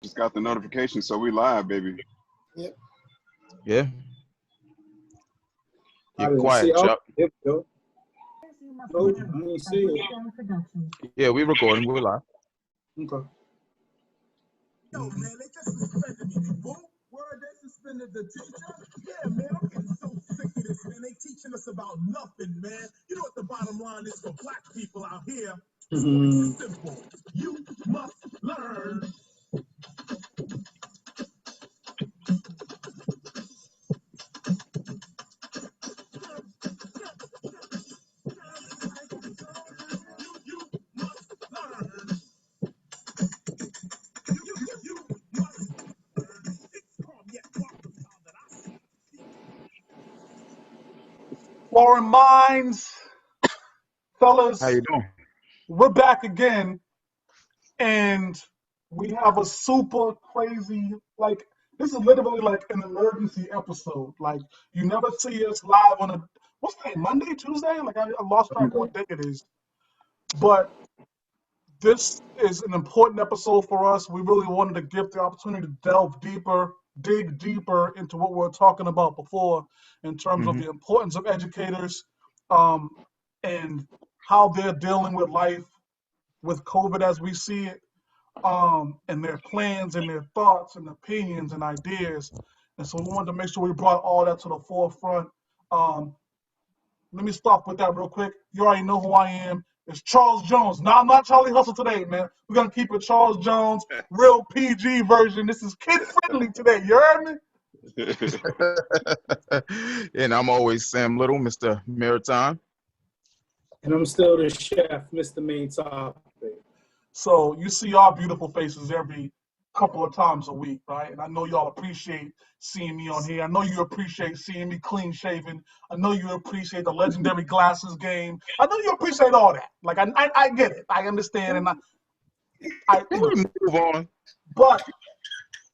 Just got the notification, so we live, baby. Yep. Yeah. You're quiet, Chuck. Yep, go. Oh, let me see it. Yeah, we recording. We're live. Okay. Yo, man, they just suspended me. Boom. Word, they suspended the teacher. Yeah, man, I'm getting so sick of this, man. They teaching us about nothing, man. You know what the bottom line is for black people out here? It's simple. You must learn. Foreign Minds, fellas, How you doing? we're back again, and we have a super crazy, like, this is literally like an emergency episode. Like, you never see us live on what's that, Monday, Tuesday? Like, I lost track of what day it is. But this is an important episode for us. We really wanted to give the opportunity to delve deeper, dig deeper into what we were talking about before in terms of the importance of educators and how they're dealing with life with COVID as we see it, and their plans and their thoughts and opinions and ideas. And so we wanted to make sure we brought all that to the forefront. Let me start with that real quick. You already know who I am. It's Charles Jones. No, I'm not Charlie Hustle today, man. We're going to keep it Charles Jones, real PG version. This is kid-friendly today. You heard me? And I'm always Sam Little, Mr. Maritime. And I'm still the chef, Mr. Main Topic. So you see our beautiful faces every couple of times a week, right? And I know y'all appreciate seeing me on here. I know you appreciate seeing me clean shaven. I know you appreciate the legendary glasses game. I know you appreciate all that. Like I get it. I understand, and I move on. But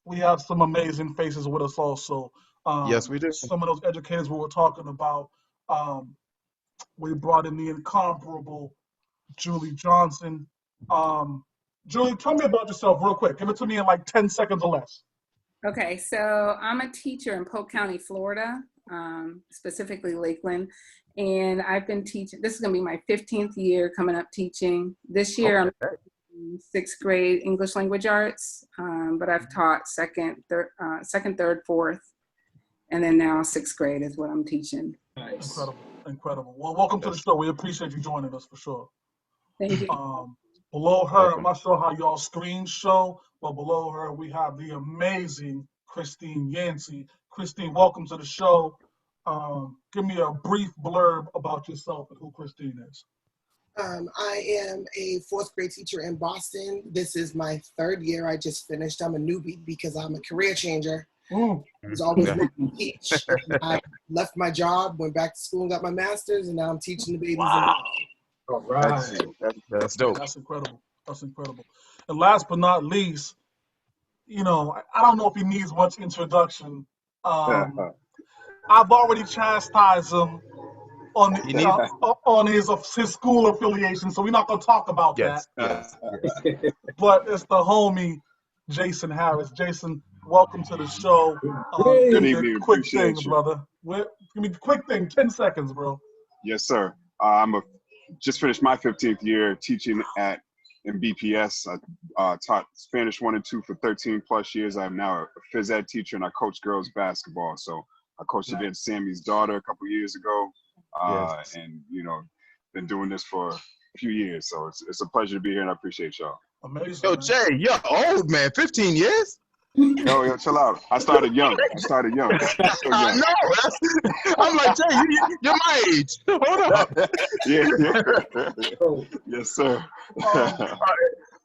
we have some amazing faces with us also. Yes, we do. Some of those educators we were talking about. We brought in the incomparable Julie Johnson. Julie, tell me about yourself real quick. Give it to me in like 10 seconds or less. Okay, so I'm a teacher in Polk County, Florida, specifically Lakeland, and I've been teaching. This is going to be my 15th year coming up teaching. This year I'm in 6th grade English language arts, but I've taught second, third, fourth, and then now 6th grade is what I'm teaching. Nice. Incredible. Well, welcome to the show. We appreciate you joining us for sure. Thank you. Below her, I'm not sure how y'all screens show, but below her we have the amazing Christine Yancey. Christine, welcome to the show. Give me a brief blurb about yourself and who Christine is. I am a 4th grade teacher in Boston. This is my 3rd year. I just finished. I'm a newbie because I'm a career changer. I was always wanting to teach. I left my job, went back to school and got my master's, and now I'm teaching the babies. Wow. All right. That's dope. That's incredible. That's incredible. And last but not least, you know, I don't know if he needs much introduction. I've already chastised him on his school affiliation, so we're not gonna talk about that. Yes. But it's the homie Jason Harris. Jason, welcome to the show. Give me a quick thing, brother. Give me a quick thing, 10 seconds, bro. Yes, sir. Just finished my 15th year teaching in BPS. I taught Spanish 1 and 2 for 13 plus years. I'm now a phys ed teacher and I coach girls basketball. So I coached against Sammy's daughter a couple years ago, and you know, been doing this for a few years. So it's a pleasure to be here, and I appreciate y'all. Amazing. Yo, Jay, you're old, man. 15 years? Yo, chill out. I started young. I know. I'm like, Jay, you're my age. Hold up. Yeah. Yes, sir.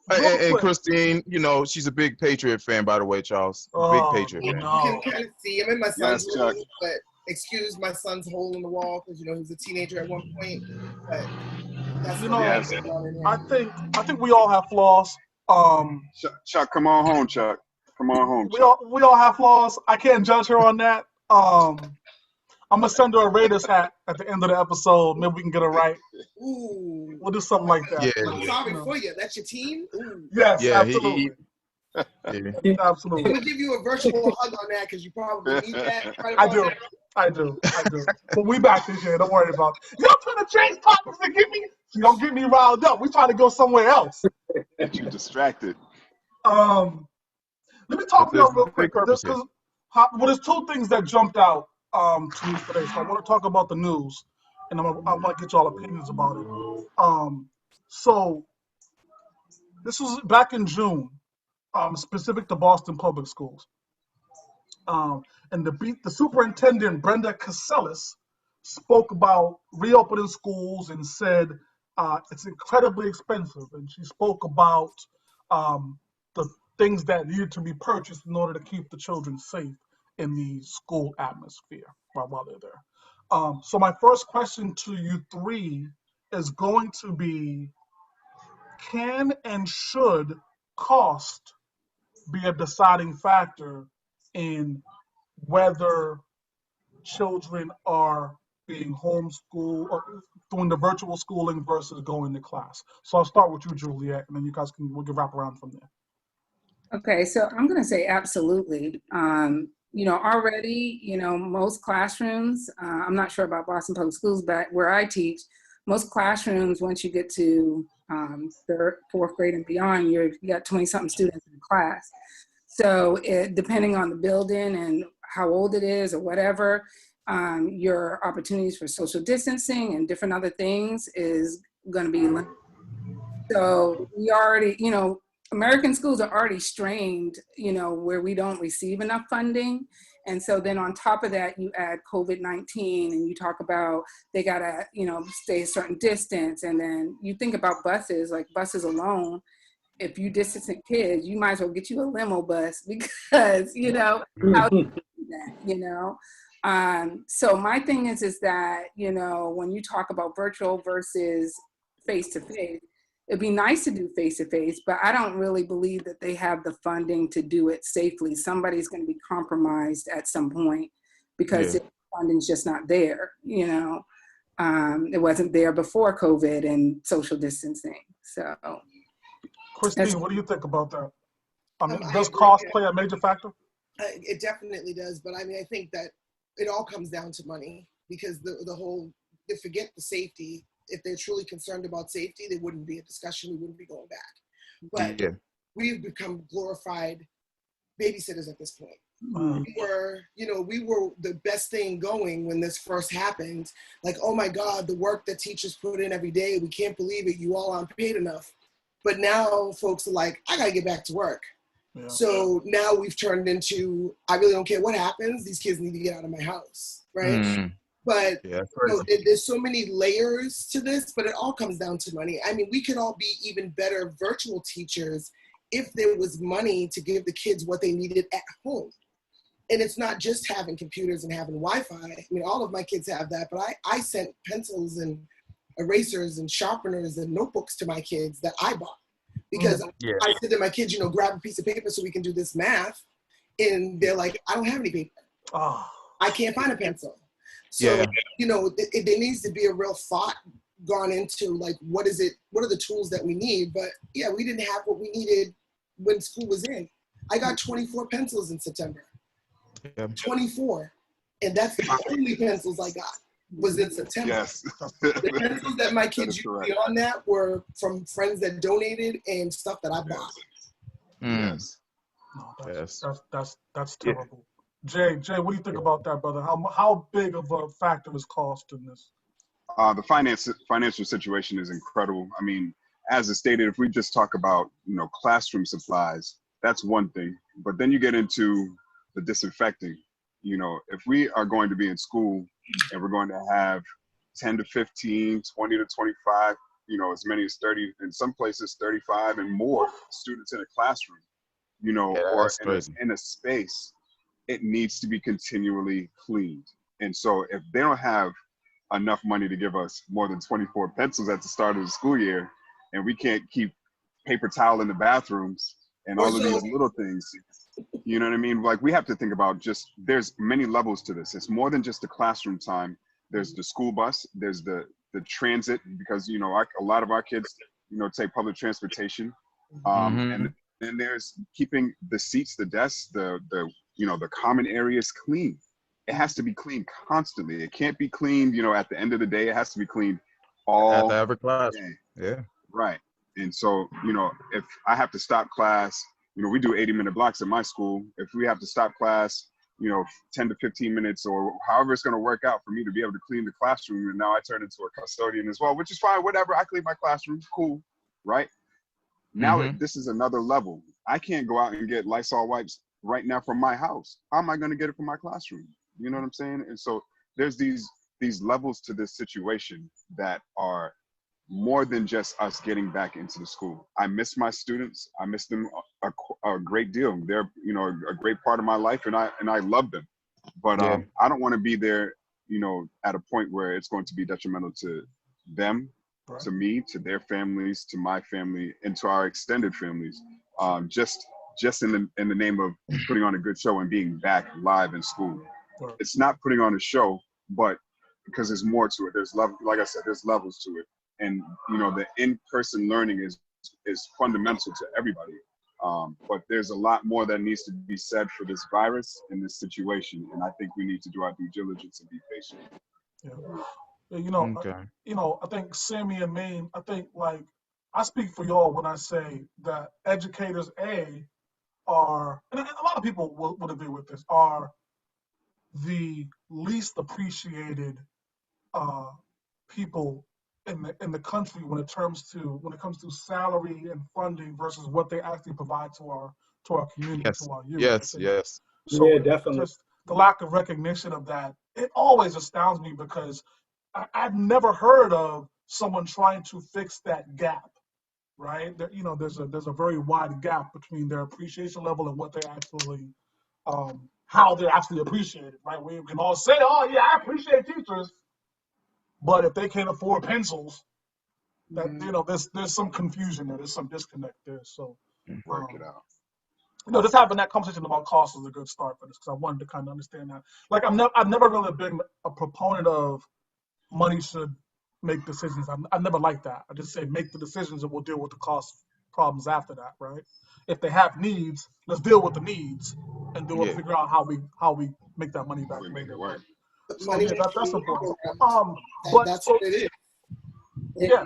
And Christine, you know, she's a big Patriot fan, by the way, Charles. Big Patriot fan. You can kind of see him in my son's Chuck. room, but excuse my son's hole in the wall because, you know, he was a teenager at one point. But that's I think we all have flaws. Chuck, come on home, Chuck. Come on home. We all have flaws. I can't judge her on that. I'm gonna send her a Raiders hat at the end of the episode. Maybe we can get her right. Ooh. We'll do something like that. Yeah. I'm sorry for you. That's your team? Ooh. Yes, yeah, absolutely. Yeah. Absolutely. I'm gonna give you a virtual hug on that because you probably need that. Right I about do. now. I do. But we back this year. Don't worry about it. Y'all trying to change topics and get me. You don't get me riled up. We trying to go somewhere else. Get you distracted. Let me talk to y'all real quick big purpose here. because there's two things that jumped out to me today. So I want to talk about the news, and I want to get y'all opinions about it. So this was back in June, specific to Boston Public Schools. And the superintendent, Brenda Casellas, spoke about reopening schools and said it's incredibly expensive. And she spoke about the things that needed to be purchased in order to keep the children safe in the school atmosphere while they're there. So my first question to you three is going to be, can and should cost be a deciding factor in whether children are being homeschooled or doing the virtual schooling versus going to class? So I'll start with you, Juliet, and then you guys we can wrap around from there. Okay, so I'm going to say absolutely. Already, most classrooms, I'm not sure about Boston Public Schools, but where I teach, most classrooms, once you get to third, fourth grade and beyond, you got 20-something students in the class. So depending on the building and how old it is or whatever, your opportunities for social distancing and different other things is going to be limited. So we already, American schools are already strained, where we don't receive enough funding. And so then on top of that, you add COVID-19 and you talk about they got to, stay a certain distance. And then you think about buses, like buses alone. If you distancing kids, you might as well get you a limo bus because, how do you do that, So my thing is that, when you talk about virtual versus face-to-face, it'd be nice to do face-to-face, but I don't really believe that they have the funding to do it safely. Somebody's going to be compromised at some point because the funding's just not there, It wasn't there before COVID and social distancing, so. Christine, what do you think about that? Does cost play a major factor? It definitely does, but I think that it all comes down to money because they forget the safety. If they're truly concerned about safety, there wouldn't be a discussion. We wouldn't be going back. But we've become glorified babysitters at this point. We were the best thing going when this first happened. Like, oh my God, the work that teachers put in every day, we can't believe it. You all aren't paid enough. But now folks are like, I gotta get back to work. Yeah. So now we've turned into, I really don't care what happens. These kids need to get out of my house, right? Mm. But there's so many layers to this, but it all comes down to money. We could all be even better virtual teachers if there was money to give the kids what they needed at home. And it's not just having computers and having Wi-Fi. All of my kids have that, but I sent pencils and erasers and sharpeners and notebooks to my kids that I bought. Because I said to my kids, grab a piece of paper so we can do this math. And they're like, I don't have any paper. I can't find a pencil. So, there needs to be a real thought gone into like, what are the tools that we need? But we didn't have what we needed when school was in. I got 24 pencils in September. 24. And that's the only pencils I got was in September. Yes. The pencils that my kids used beyond that were from friends that donated and stuff that I bought. Yes. That's terrible. Jay, what do you think about that, brother? How big of a factor is cost in this? The financial situation is incredible. As is stated, if we just talk about, classroom supplies, that's one thing. But then you get into the disinfecting. If we are going to be in school and we're going to have 10 to 15, 20 to 25, as many as 30, in some places 35 and more students in a classroom, or in a space, it needs to be continually cleaned. And so if they don't have enough money to give us more than 24 pencils at the start of the school year, and we can't keep paper towel in the bathrooms and all of these little things, you know what I mean? Like, we have to think about there's many levels to this. It's more than just the classroom time. There's the school bus, there's the transit, because, a lot of our kids, take public transportation. And then there's keeping the seats, the desks, the common areas clean. It has to be cleaned constantly. It can't be cleaned, at the end of the day. It has to be cleaned all After every class. day. Yeah. Right. And so, if I have to stop class, we do 80-minute blocks at my school. If we have to stop class, 10 to 15 minutes or however it's going to work out for me to be able to clean the classroom. And now I turn into a custodian as well, which is fine. Whatever. I clean my classroom. Cool. Right. Now this is another level. I can't go out and get Lysol wipes right now from my house. How am I going to get it from my classroom? You know what I'm saying? And so there's these levels to this situation that are more than just us getting back into the school. I miss my students. I miss them a great deal. They're, a great part of my life, and I love them. But I don't want to be there, at a point where it's going to be detrimental to them, Right. to me, to their families, to my family, and to our extended families. Just in the name of putting on a good show and being back live in school. Right. It's not putting on a show, but because there's more to it. There's like I said, there's levels to it. And the in-person learning is fundamental to everybody. But there's a lot more that needs to be said for this virus and this situation. And I think we need to do our due diligence and be patient. Yeah. I think Sammy and Maine, I speak for y'all when I say that educators, are, and a lot of people would agree with this, are the least appreciated people in the country when it comes to salary and funding versus what they actually provide to our community, to our youth. Yes. So Yeah, definitely. just the lack of recognition of that, it always astounds me because I've never heard of someone trying to fix that gap, right? There's a very wide gap between their appreciation level and what they actually, how they're actually appreciated, right? We can all say, oh yeah, I appreciate teachers, but if they can't afford pencils, that there's some confusion there, there's some disconnect there. So Work it out. just having that conversation about cost is a good start for this because I wanted to kind of understand that. Like I've never really been a proponent of money should make decisions. I never liked that. I just say make the decisions and we'll deal with the cost problems after that, right? If they have needs, let's deal with the needs and figure out how we make that money back. We make it work. So yeah, that's important. That's what it is. Yeah,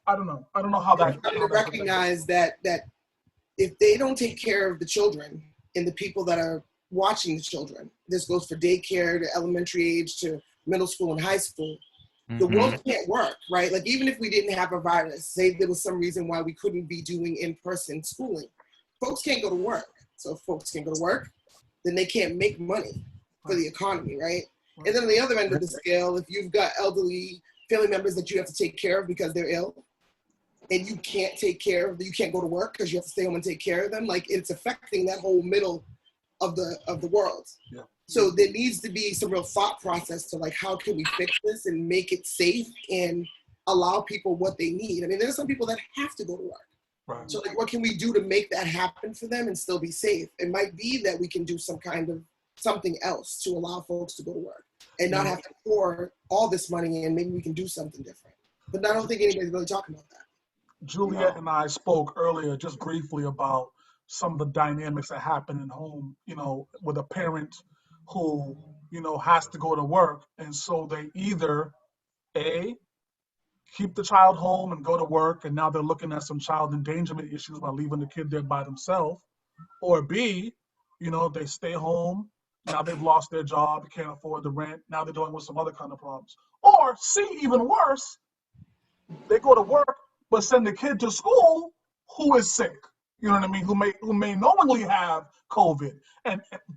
I don't know how that. To recognize that if they don't take care of the children and the people that are watching the children, this goes for daycare to elementary age to middle school and high school, the world can't work, right? Like even if we didn't have a virus, say there was some reason why we couldn't be doing in-person schooling, folks can't go to work. So if folks can't go to work, then they can't make money for the economy, right? And then on the other end of the scale, if you've got elderly family members that you have to take care of because they're ill, and you can't you can't go to work because you have to stay home and take care of them, like it's affecting that whole middle of the world. Yeah. So there needs to be some real thought process to like, how can we fix this and make it safe and allow people what they need? I mean, there's some people that have to go to work. Right. So like, what can we do to make that happen for them and still be safe? It might be that we can do some kind of something else to allow folks to go to work and not have to pour all this money in. Maybe we can do something different. But I don't think anybody's really talking about that. Juliet and I spoke earlier just briefly about some of the dynamics that happen in home, with a parent who, has to go to work. And so they either, A, keep the child home and go to work, and now they're looking at some child endangerment issues by leaving the kid there by themselves. Or B, they stay home, now they've lost their job, can't afford the rent, now they're dealing with some other kind of problems. Or C, even worse, they go to work, but send the kid to school who is sick. You know what I mean? Who may knowingly have COVID,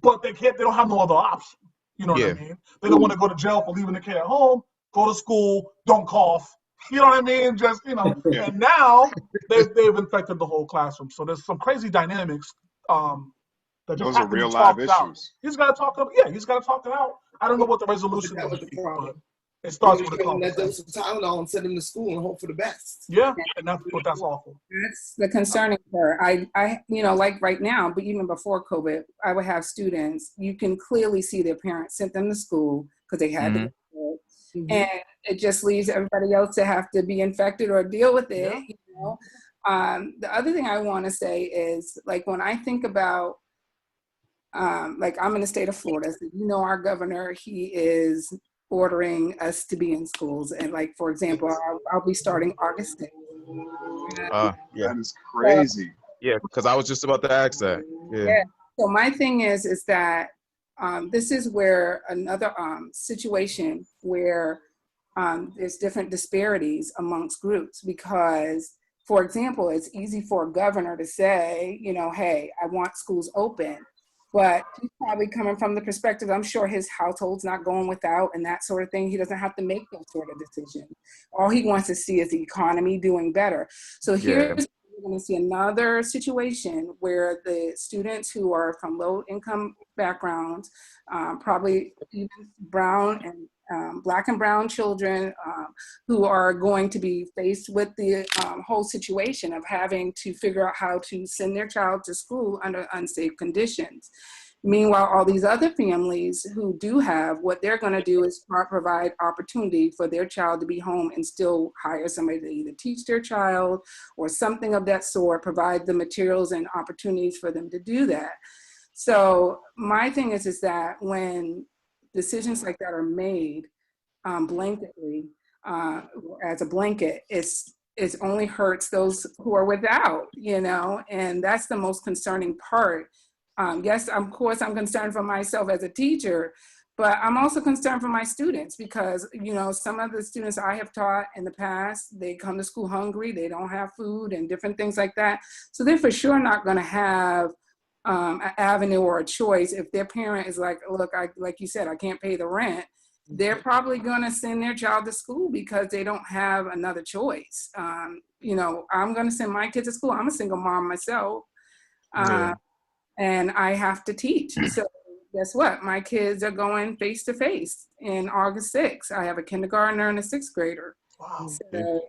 but they don't have no other option. You know what I mean? They don't want to go to jail for leaving the kid at home. Go to school, don't cough. You know what I mean? Just and now they've infected the whole classroom. So there's some crazy dynamics that just those have are to real be live talked out. issues. He's got to talk it. Yeah, he's got to talk it out. I don't know what the resolution That was would the be, problem. but it starts with a That conversation. dose of Tylenol and send them to school and hope for the best. Yeah, and that's awful. That's the concerning part. I like right now, but even before COVID, I would have students, you can clearly see their parents sent them to school because they had to go to school. And it just leaves everybody else to have to be infected or deal with it, The other thing I want to say is, like, when I think about, like, I'm in the state of Florida, so you know our governor, he is ordering us to be in schools. And, like, for example, I'll be starting August 6th. Yeah. That is crazy. Yeah, because I was just about to ask that. Yeah. So my thing is that this is where another situation where there's different disparities amongst groups, because, for example, it's easy for a governor to say, you know, hey, I want schools open, but he's probably coming from the perspective, I'm sure his household's not going without and that sort of thing. He doesn't have to make those sort of decisions. All he wants to see is the economy doing better. So here's we're going to see another situation where the students who are from low income backgrounds, probably even brown and black and brown children, who are going to be faced with the whole situation of having to figure out how to send their child to school under unsafe conditions. Meanwhile, all these other families who do have, what they're going to do is provide opportunity for their child to be home and still hire somebody to either teach their child or something of that sort, provide the materials and opportunities for them to do that. So my thing is that when decisions like that are made blanketly, as a blanket, it only hurts those who are without, you know, and that's the most concerning part. Yes, of course, I'm concerned for myself as a teacher, but I'm also concerned for my students because, you know, some of the students I have taught in the past, they come to school hungry, they don't have food and different things like that. So they're for sure not going to have an avenue or a choice. If their parent is like, look, like you said, I can't pay the rent, they're probably going to send their child to school because they don't have another choice. You know, I'm going to send my kids to school. I'm a single mom myself. And I have to teach. So guess what? My kids are going face to face in August 6th. I have a kindergartner and a 6th grader. Wow. So,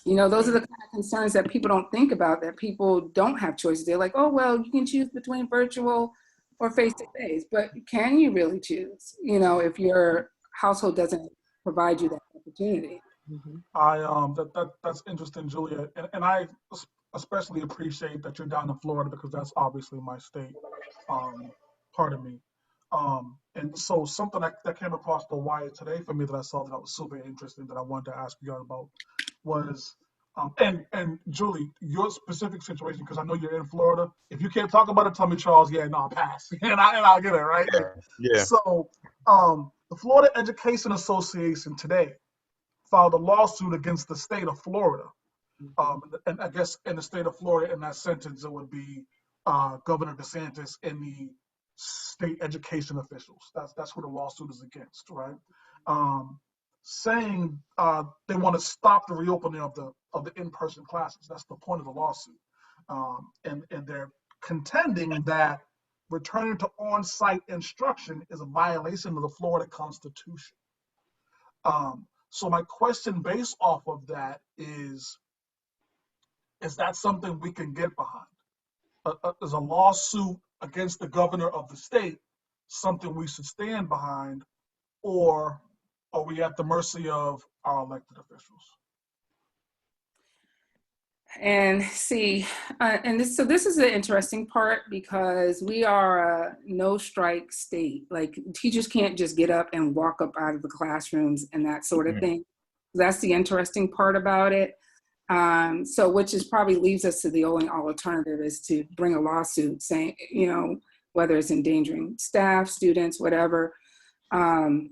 you know, those are the kind of concerns that people don't think about, that people don't have choices. They're like, oh, well, you can choose between virtual or face to face, but can you really choose, you know, if your household doesn't provide you that opportunity? That's interesting, Julia, and I especially appreciate that you're down in Florida because that's obviously my state, part of me. And so something that came across the wire today for me that I saw that was super interesting that I wanted to ask you guys about was, and Julie, your specific situation, because I know you're in Florida. If you can't talk about it, tell me, Charles. Yeah, no, I'll pass, and I'll get it right. Yeah. So, the Florida Education Association today filed a lawsuit against the state of Florida. And I guess in the state of Florida, in that sentence, it would be Governor DeSantis and the state education officials. That's who the lawsuit is against, right? Saying they want to stop the reopening of the in-person classes. That's the point of the lawsuit, and they're contending that returning to on-site instruction is a violation of the Florida Constitution. So my question based off of that is that something we can get behind? Is a lawsuit against the governor of the state something we should stand behind, or are we at the mercy of our elected officials? And see, so this is the interesting part, because we are a no strike state. Like, teachers can't just get up and walk up out of the classrooms and that sort of thing. That's the interesting part about it. So which is probably leaves us to the only alternative is to bring a lawsuit saying, you know, whether it's endangering staff, students, whatever. I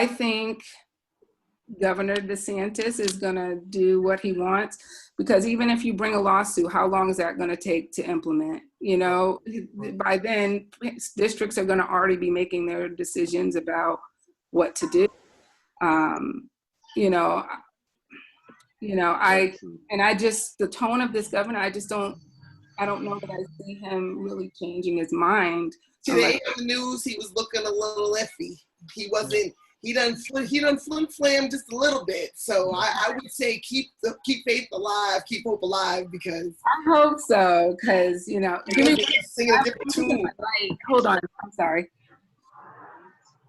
think Governor DeSantis is going to do what he wants, because even if you bring a lawsuit, how long is that going to take to implement? You know, by then districts are going to already be making their decisions about what to do. The tone of this governor, I don't know that I see him really changing his mind. Today on the news, he was looking a little iffy. He done flim flam just a little bit. So I would say keep faith alive, keep hope alive, because I hope so, because singing a different tune. Hold on, I'm sorry.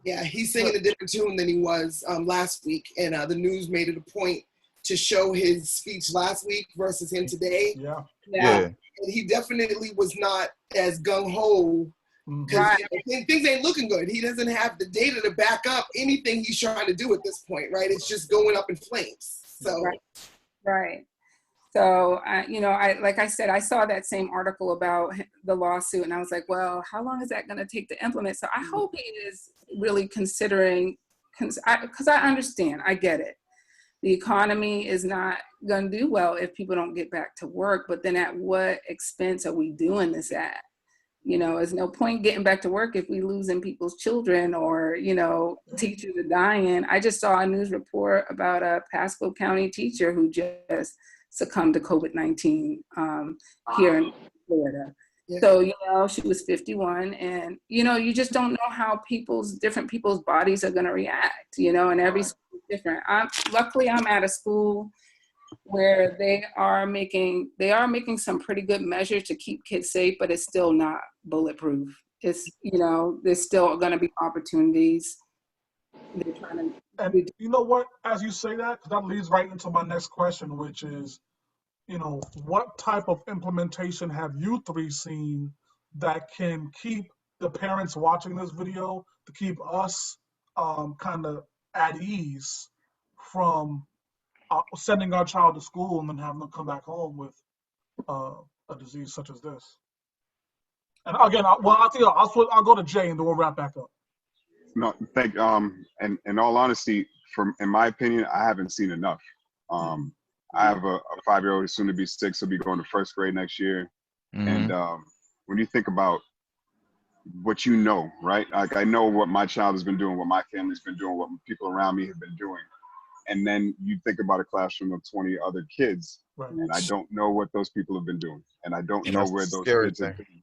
Yeah, he's singing a different tune than he was last week, and the news made it a point to show his speech last week versus him today. Yeah. And he definitely was not as gung-ho because Right. things ain't looking good. He doesn't have the data to back up anything he's trying to do at this point, right? It's just going up in flames. So Right. So, like I said, I saw that same article about the lawsuit, and I was like, well, how long is that going to take to implement? So I hope he is really considering, because I understand, I get it. The economy is not going to do well if people don't get back to work, but then at what expense are we doing this at? There's no point getting back to work if we losing people's children or, teachers are dying. I just saw a news report about a Pasco County teacher who just succumbed to COVID-19 here in Florida. Yeah. So, she was 51 and, you just don't know how different people's bodies are going to react, and every school is different. Luckily, I'm at a school where they are making some pretty good measures to keep kids safe, but it's still not bulletproof. It's, there's still going to be opportunities. They're trying to. And you know what, as you say that, that leads right into my next question, which is, what type of implementation have you three seen that can keep the parents watching this video, to keep us kind of at ease from sending our child to school and then having them come back home with a disease such as this? And again, I'll go to Jay and then we'll wrap back up. No, and in all honesty, in my opinion, I haven't seen enough. I have a 5-year-old who's soon to be 6. He'll be going to 1st grade next year. And when you think about what right? Like, I know what my child has been doing, what my family's been doing, what people around me have been doing. And then you think about a classroom of 20 other kids, and I don't know what those people have been doing. And I don't know where those kids have been.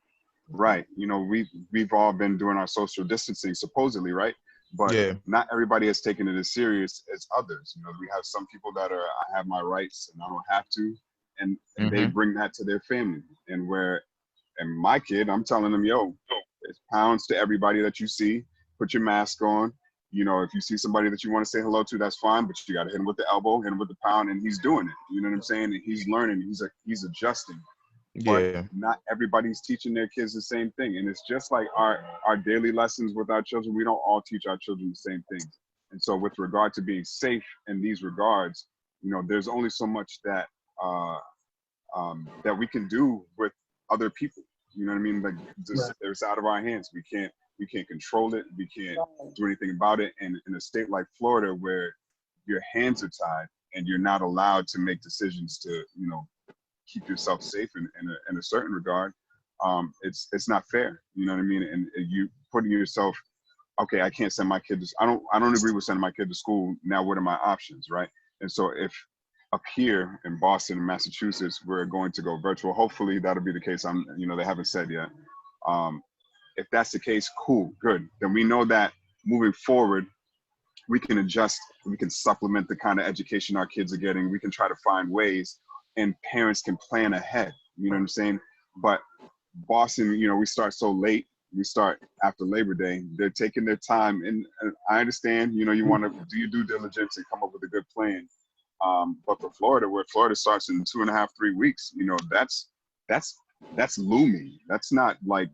Right. We've all been doing our social distancing, supposedly, right? But not everybody has taken it as serious as others. We have some people that I have my rights and I don't have to. And they bring that to their family. And my kid, I'm telling them, yo, it's pounds to everybody that you see. Put your mask on. If you see somebody that you want to say hello to, that's fine, but you got to hit him with the elbow, hit him with the pound, and he's doing it. You know what I'm saying? And he's learning. He's adjusting. But not everybody's teaching their kids the same thing. And it's just like our daily lessons with our children. We don't all teach our children the same things. And so with regard to being safe in these regards, there's only so much that that we can do with other people. You know what I mean? Like, it's out of our hands. We can't control it. We can't do anything about it. And in a state like Florida, where your hands are tied and you're not allowed to make decisions to, keep yourself safe in a certain regard, it's not fair. You know what I mean? And you putting yourself, okay, I can't send my kid to, I don't agree with sending my kid to school. Now, what are my options, right? And so if up here in Boston and Massachusetts, we're going to go virtual, hopefully that'll be the case. They haven't said yet. If that's the case, cool, good. Then we know that moving forward, we can adjust, we can supplement the kind of education our kids are getting. We can try to find ways, and parents can plan ahead. You know what I'm saying? But Boston, we start so late. We start after Labor Day. They're taking their time, and I understand. You want to do your due diligence and come up with a good plan. But for Florida, where Florida starts in 2.5, 3 weeks, that's looming. That's not like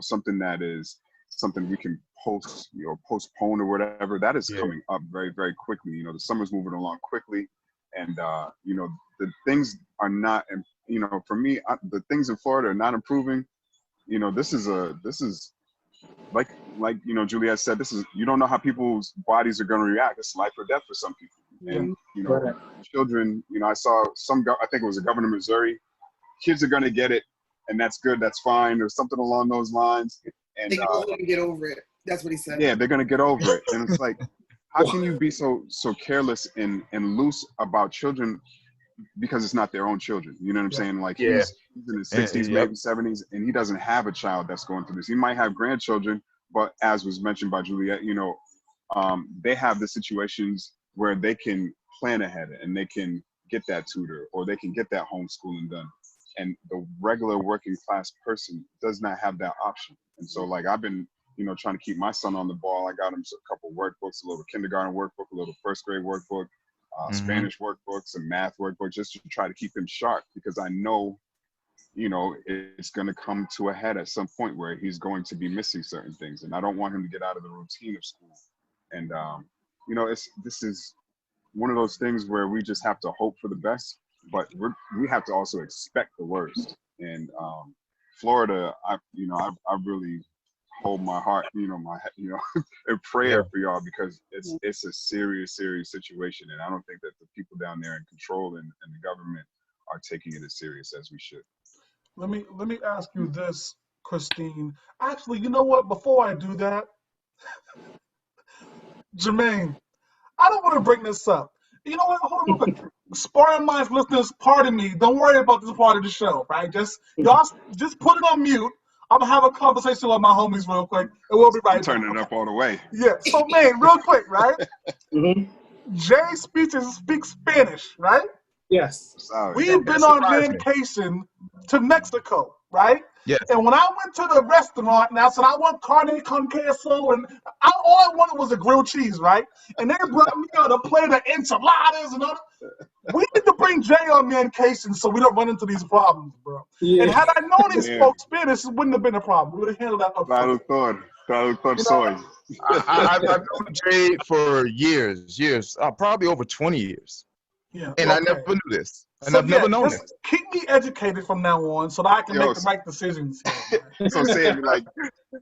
something that is something we can postpone or whatever. That is coming up very, very quickly. The summer's moving along quickly, and the things are not. For me, the things in Florida are not improving. This is like Juliet said. This is, you don't know how people's bodies are going to react. It's life or death for some people. And children. I saw I think it was a governor of Missouri. Kids are going to get it, and that's good. That's fine, or something along those lines. And they can get over it. That's what he said. Yeah, they're going to get over it. And it's like, how can you be so careless and loose about children because it's not their own children? You know what I'm saying? Like, he's in his 60s, maybe 70s, and he doesn't have a child that's going through this. He might have grandchildren, but as was mentioned by Juliet, they have the situations where they can plan ahead and they can get that tutor or they can get that homeschooling done. And the regular working class person does not have that option. And so, like, I've been, trying to keep my son on the ball. I got him a couple workbooks, a little kindergarten workbook, a little 1st grade workbook. Spanish workbooks and math workbooks, just to try to keep him sharp, because I know, you know, it's going to come to a head at some point where he's going to be missing certain things, and I don't want him to get out of the routine of school. And you know, this is one of those things where we just have to hope for the best, but we have to also expect the worst. And Florida, I really hold my heart, in prayer for y'all, because it's a serious situation, and I don't think that the people down there in control and the government are taking it as serious as we should. Let me ask you this, Christine. Actually, you know what? Before I do that, Jermaine, I don't want to bring this up. You know what? Hold on real quick. Sparring Minds listeners, pardon me. Don't worry about this part of the show, right? Y'all just put it on mute. I'm gonna have a conversation with my homies real quick, and we'll be right back. Turning it up all the way. Yeah. So, man, real quick, right? Mm-hmm. Jay speaks Spanish, right? Yes. Sorry. We've been on vacation to Mexico, right? Yes. And when I went to the restaurant, and I said, I want carne con queso, and all I wanted was a grilled cheese, right? And they brought me out a plate of enchiladas and all. We need to bring Jay on vacation so we don't run into these problems, bro. Yeah. And had I known he spoke Spanish, it wouldn't have been a problem. We would have handled that up front. I've known Jay for years, probably over 20 years. Yeah. And I never knew this. And I've never known this. Keep me educated from now on so that I can make the right decisions. So saying, like,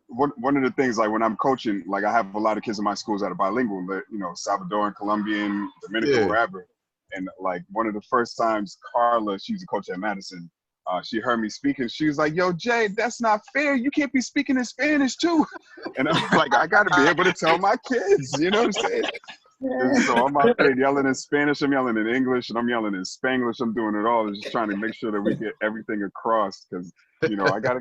one of the things, like, when I'm coaching, like, I have a lot of kids in my schools that are bilingual, you know, Salvadoran, Colombian, Dominican, wherever. And, like, one of the first times Carla, she's a coach at Madison, she heard me speaking. She was like, yo, Jay, that's not fair. You can't be speaking in Spanish, too. And I'm like, I got to be able to tell my kids, you know what I'm saying? And so I'm out there yelling in Spanish, I'm yelling in English, and I'm yelling in Spanglish. I'm doing it all. Just trying to make sure that we get everything across, because, you know, I gotta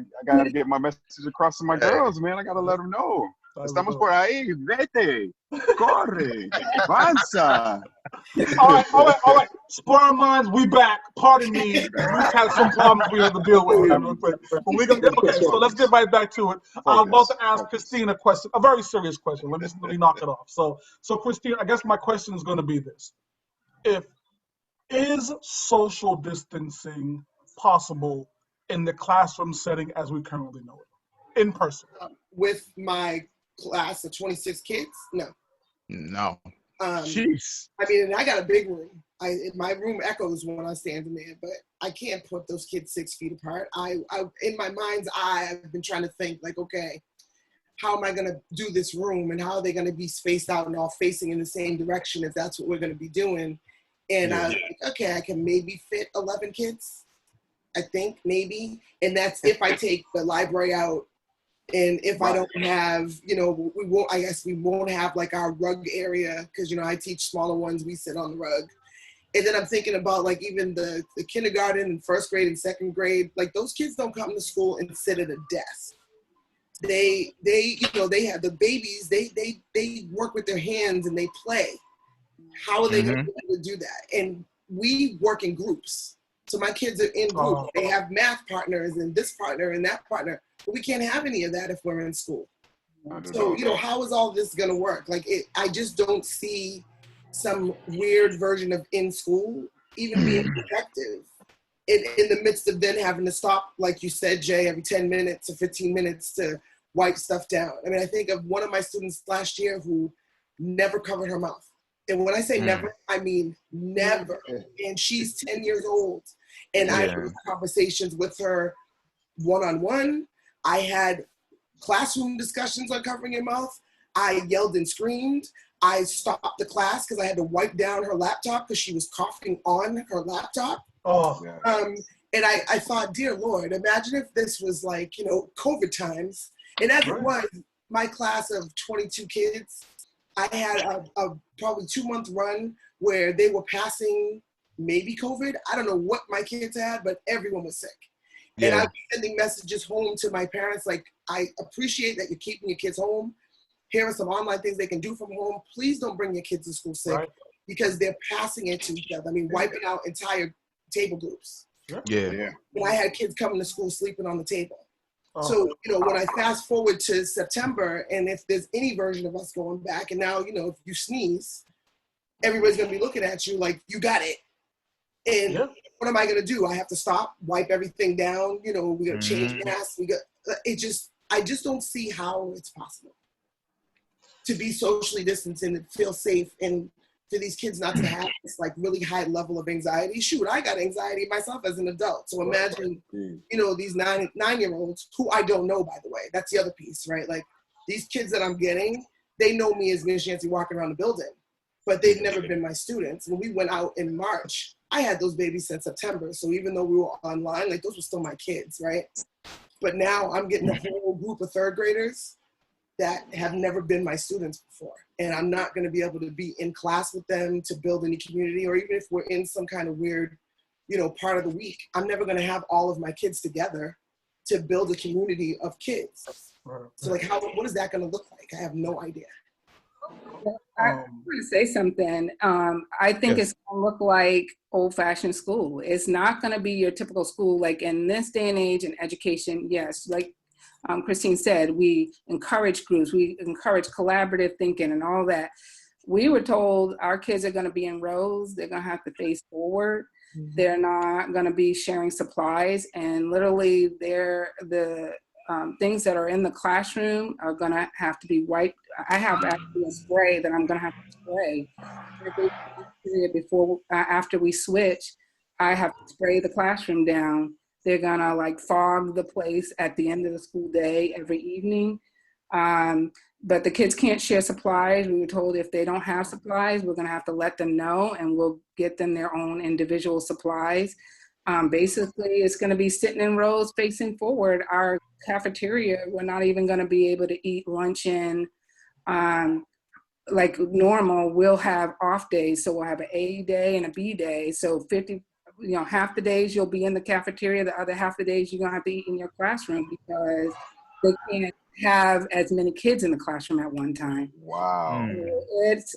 get my message across to my girls, man. I gotta let them know. Estamos por ahí, vete, corre, avanza. All right. Sparring Minds, we back. Pardon me. We've had some problems we have to deal with here real quick. But we're gonna get okay. So let's get right back to it. I'm about to ask Christine a question, a very serious question. Let me knock it off. So Christine, I guess my question is going to be this: Is social distancing possible in the classroom setting as we currently know it, in person? With my class of 26 kids, no. No. Jeez. I mean, and I got a big room. My room echoes when I stand in there, but I can't put those kids 6 feet apart. I in my mind's eye, I've been trying to think, like, okay, how am I going to do this room, and how are they going to be spaced out and all facing in the same direction if that's what we're going to be doing? And I was like, okay, I can maybe fit 11 kids, I think, maybe. And that's if I take the library out. And if I don't have, you know, we won't have like our rug area, because, you know, I teach smaller ones, we sit on the rug. And then I'm thinking about, like, even the kindergarten and first grade and second grade, like, those kids don't come to school and sit at a desk. They you know, they have the babies, they work with their hands and they play. How are they going to be able to do that? And we work in groups. So my kids are in groups. They have math partners and this partner and that partner. But we can't have any of that if we're in school. So, you know, how is all this going to work? Like, I just don't see some weird version of in school even being effective in the midst of then having to stop, like you said, Jay, every 10 minutes or 15 minutes to wipe stuff down. I mean, I think of one of my students last year who never covered her mouth. And when I say never, I mean never. And she's 10 years old. And I had conversations with her one-on-one. I had classroom discussions on covering your mouth. I yelled and screamed. I stopped the class because I had to wipe down her laptop because she was coughing on her laptop. And I thought, dear Lord, imagine if this was like, you know, COVID times. And as it was, my class of 22 kids, I had a probably 2-month run where they were passing maybe COVID. I don't know what my kids had, but everyone was sick. Yeah. And I was sending messages home to my parents like, I appreciate that you're keeping your kids home. Here are some online things they can do from home. Please don't bring your kids to school sick because they're passing it to each other. I mean, wiping out entire table groups. Yeah. And I had kids coming to school sleeping on the table. So, you know, when I fast forward to September, and if there's any version of us going back, and now, you know, if you sneeze, everybody's going to be looking at you like, you got it. And what am I going to do? I have to stop, wipe everything down. You know, we got to change masks. I just don't see how it's possible to be socially distanced and feel safe, and for these kids not to have this like really high level of anxiety. Shoot, I got anxiety myself as an adult. So imagine, you know, these nine-year-olds who I don't know, by the way. That's the other piece, right? Like these kids that I'm getting, they know me as Miss Shanty walking around the building, but they've never been my students. When we went out in March, I had those babies since September. So even though we were online, like those were still my kids, right? But now I'm getting a whole group of third graders that have never been my students before. And I'm not gonna be able to be in class with them to build any community, or even if we're in some kind of weird, you know, part of the week, I'm never gonna have all of my kids together to build a community of kids. So like, what is that gonna look like? I have no idea. I want to say something. I think it's going to look like old-fashioned school. It's not going to be your typical school. Like in this day and age in education, yes, like Christine said, we encourage groups, we encourage collaborative thinking and all that. We were told our kids are going to be in rows. They're going to have to face forward. They're not going to be sharing supplies, and literally the things that are in the classroom are going to have to be wiped. I have actually a spray that I'm going to have to spray after we switch. I have to spray the classroom down. They're going to like fog the place at the end of the school day every evening. But the kids can't share supplies. We were told if they don't have supplies, we're going to have to let them know, and we'll get them their own individual supplies. Basically, it's going to be sitting in rows facing forward. Our cafeteria, we're not even going to be able to eat lunch in like normal. We'll have off days. So we'll have an A day and a B day. So 50, you know, half the days you'll be in the cafeteria, the other half the days you're going to have to eat in your classroom because they can't have as many kids in the classroom at one time. Wow.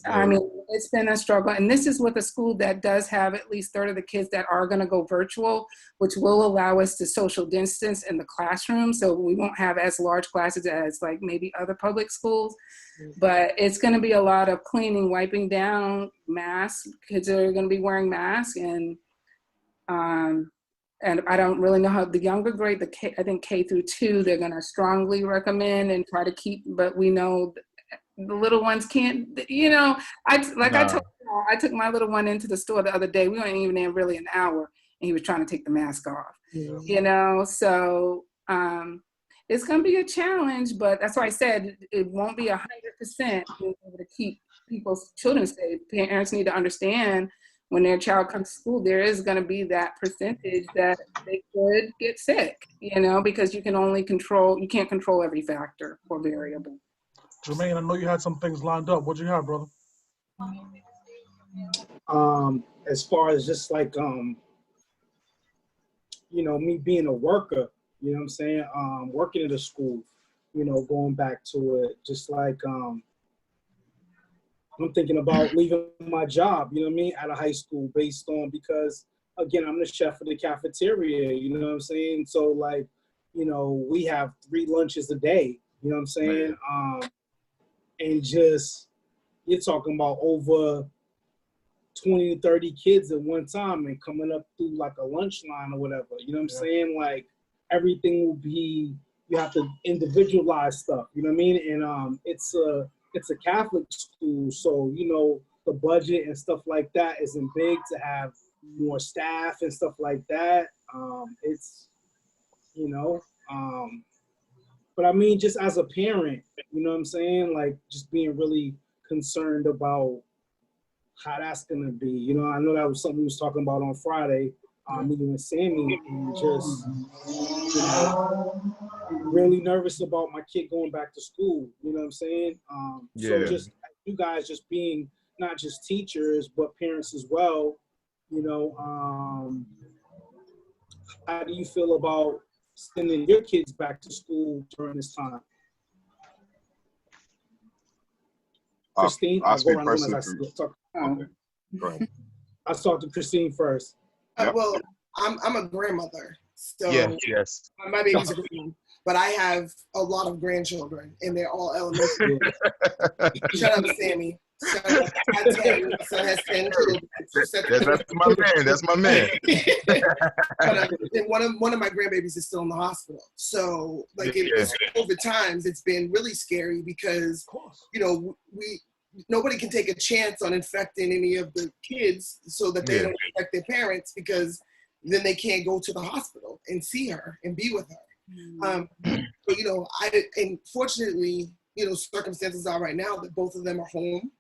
I mean, it's been a struggle. And this is with a school that does have at least a third of the kids that are going to go virtual, which will allow us to social distance in the classroom. So we won't have as large classes as like maybe other public schools. But it's going to be a lot of cleaning, wiping down, masks. Kids are going to be wearing masks, and I don't really know how the younger grade, I think K through 2, they're going to strongly recommend and try to keep, but we know the little ones can't, you know, I took my little one into the store the other day. We weren't even there really an hour, and he was trying to take the mask off, you know, so it's going to be a challenge, but that's why I said it won't be 100% being able to keep people's children safe. Parents need to understand when their child comes to school, there is going to be that percentage that they could get sick, you know, because you can't control every factor or variable. Jermaine, I know you had some things lined up. What'd you have, brother? As far as just like, you know, me being a worker, you know what I'm saying? Working at a school, you know, going back to it, just like, I'm thinking about leaving my job, you know what I mean, out of high school based on, because again, I'm the chef of the cafeteria, you know what I'm saying? So like, you know, we have 3 lunches a day, you know what I'm saying? And just, you're talking about over 20 to 30 kids at one time and coming up through like a lunch line or whatever, you know what I'm saying? Like everything will be, you have to individualize stuff, you know what I mean? And it's a Catholic school, so, you know, the budget and stuff like that isn't big to have more staff and stuff like that. It's, you know, but I mean, just as a parent, you know what I'm saying? Like just being really concerned about how that's going to be. You know, I know that was something we was talking about on Friday, meeting with Sammy, and just, you know, really nervous about my kid going back to school. You know what I'm saying? So just you guys just being not just teachers, but parents as well, you know, how do you feel about sending your kids back to school during this time? Christine, I'll speak first. Go ahead. I'll talk to Christine first. Well, I'm a grandmother, so yes. My baby's a grandmother, but I have a lot of grandchildren, and they're all elementary. Shut up, Sammy. Shout out to my 10. My son has 10 children. That's my man. That's my man. But one of my grandbabies is still in the hospital. So, like, in these COVID times, it's been really scary because, you know, nobody can take a chance on infecting any of the kids so that they don't infect their parents, because then they can't go to the hospital and see her and be with her. But, you know, and fortunately, you know, circumstances are right now that both of them are home,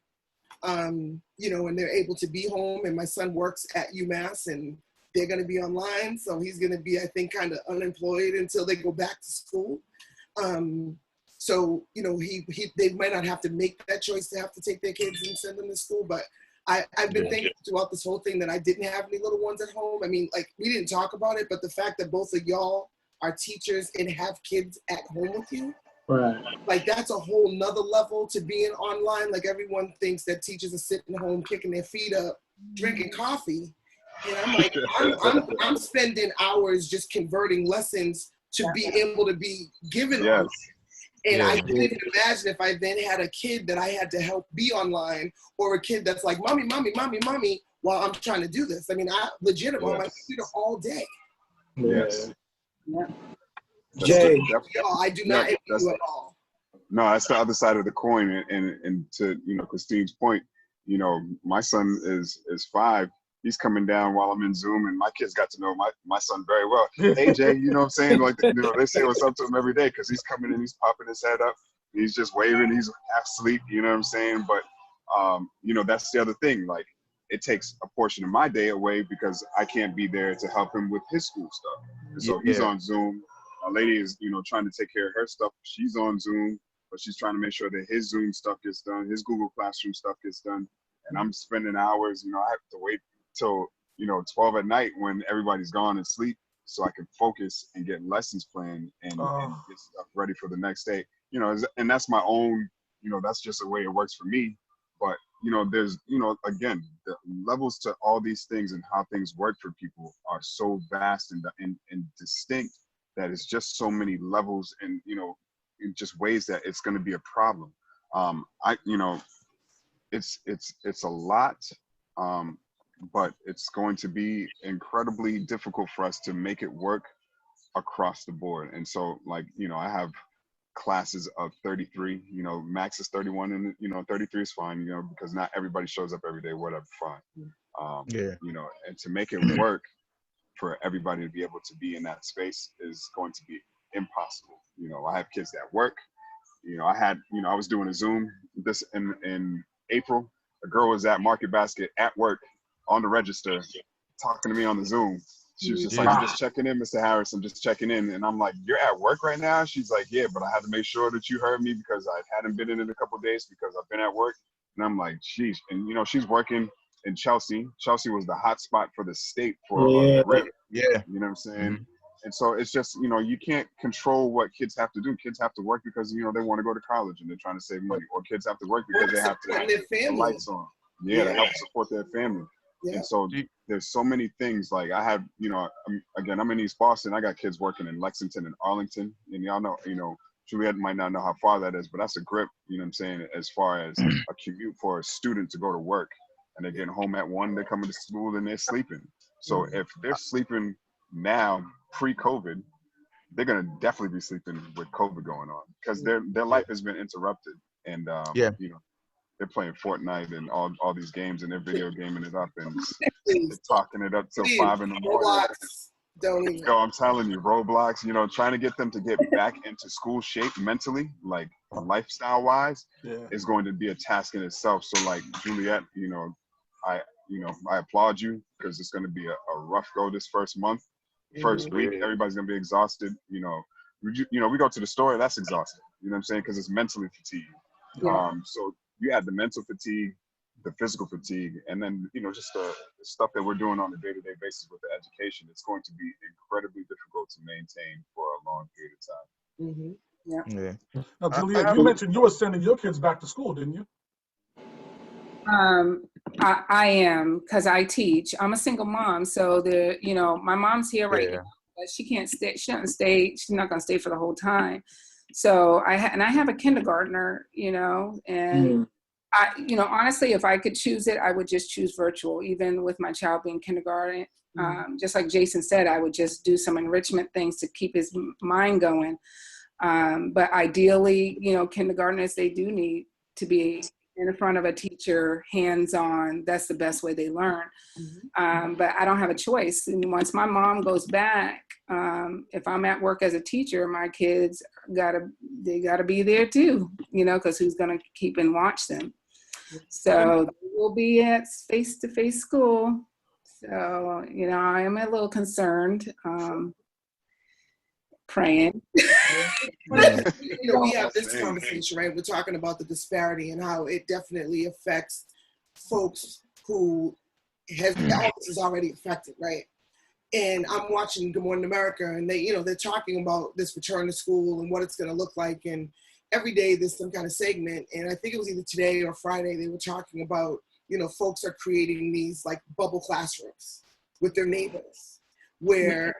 you know, and they're able to be home. And my son works at UMass, and they're going to be online. So he's going to be, I think, kind of unemployed until they go back to school. So, you know, they might not have to make that choice to have to take their kids and send them to school. But I've been thinking throughout this whole thing that I didn't have any little ones at home. I mean, like, we didn't talk about it, but the fact that both of y'all are teachers and have kids at home with you, right? Like, that's a whole nother level to being online. Like, everyone thinks that teachers are sitting home, kicking their feet up, drinking coffee. And I'm like, I'm spending hours just converting lessons to be able to be given online. And I couldn't even imagine if I then had a kid that I had to help be online, or a kid that's like, mommy, mommy, mommy, mommy, while I'm trying to do this. I mean, I legit am on my computer all day. Yes. Yeah. Jay. I do not envy you at all. No, that's the other side of the coin. And to, you know, Christine's point, you know, my son is 5. He's coming down while I'm in Zoom, and my kids got to know my son very well. Hey, Jay, you know what I'm saying? Like, you know, they say what's up to him every day, because he's coming in, he's popping his head up, he's just waving, he's half asleep, you know what I'm saying? But, you know, that's the other thing. Like, it takes a portion of my day away because I can't be there to help him with his school stuff. And so he's on Zoom. My lady is, you know, trying to take care of her stuff. She's on Zoom, but she's trying to make sure that his Zoom stuff gets done, his Google Classroom stuff gets done. And I'm spending hours, you know, I have to wait till, you know, 12 at night when everybody's gone and sleep, so I can focus and get lessons planned and get stuff ready for the next day. You know, and that's my own, you know, that's just the way it works for me. But, you know, there's, you know, again, the levels to all these things and how things work for people are so vast and distinct that it's just so many levels and, you know, in just ways that it's going to be a problem. You know, it's a lot, but it's going to be incredibly difficult for us to make it work across the board. And so, like, you know, I have classes of 33, you know, max is 31, and, you know, 33 is fine, you know, because not everybody shows up every day, whatever, fine. You know, and to make it work for everybody to be able to be in that space is going to be impossible. You know, I have kids that work. You know, I was doing a Zoom this in April. A girl was at Market Basket at work on the register talking to me on the Zoom. She was just like, I'm just checking in, Mr. Harris, I'm just checking in. And I'm like, you're at work right now? She's like, yeah, but I had to make sure that you heard me because I hadn't been in a couple of days because I've been at work. And I'm like, geez. And, you know, she's working in Chelsea. Chelsea was the hot spot for the state for you know what I'm saying? And so it's just, you know, you can't control what kids have to do. Kids have to work because, you know, they want to go to college and they're trying to save money. Or kids have to work because they have to have the lights on. To help support their family. And so there's so many things. Like, I have, you know, I'm in East Boston. I got kids working in Lexington and Arlington. And y'all know, you know, Juliet might not know how far that is, but that's a grip, you know what I'm saying, as far as a commute for a student to go to work. And they're getting home at 1, they're coming to school and they're sleeping. So if they're sleeping now, pre-COVID, they're going to definitely be sleeping with COVID going on because their life has been interrupted. And, you know, they're playing Fortnite and all these games, and they're video gaming it up and talking it up till 5 in the morning. Yo, I'm telling you, Roblox, you know, trying to get them to get back into school shape mentally, like lifestyle-wise, is going to be a task in itself. So, like, Juliet, you know, I applaud you because it's going to be a rough go this first month. First week, everybody's going to be exhausted. You know, we go to the store, that's exhausted. You know what I'm saying? Because it's mentally fatigued. So you add the mental fatigue, the physical fatigue, and then, you know, just the stuff that we're doing on a day-to-day basis with the education. It's going to be incredibly difficult to maintain for a long period of time. Now, Juliet, you mentioned you were sending your kids back to school, didn't you? I am, because I teach. I'm a single mom, so you know, my mom's here right now, but she can't stay. She doesn't stay. She's not going to stay for the whole time. So I have a kindergartner, you know, and Honestly, if I could choose it, I would just choose virtual, even with my child being kindergarten. Just like Jason said, I would just do some enrichment things to keep his mind going. But ideally, kindergartners, they do need to be in front of a teacher, hands-on. That's the best way they learn. But I don't have a choice. And once my mom goes back, if I'm at work as a teacher, my kids gotta be there too, because who's gonna keep and watch them? So we'll be at face-to-face school. So, I am a little concerned, praying. We have this conversation, right? We're talking about the disparity and how it definitely affects folks who all this is already affected, right? And I'm watching Good Morning America, and they're talking about this return to school and what it's going to look like. And every day there's some kind of segment. And I think it was either today or Friday, they were talking about, folks are creating these like bubble classrooms with their neighbors where,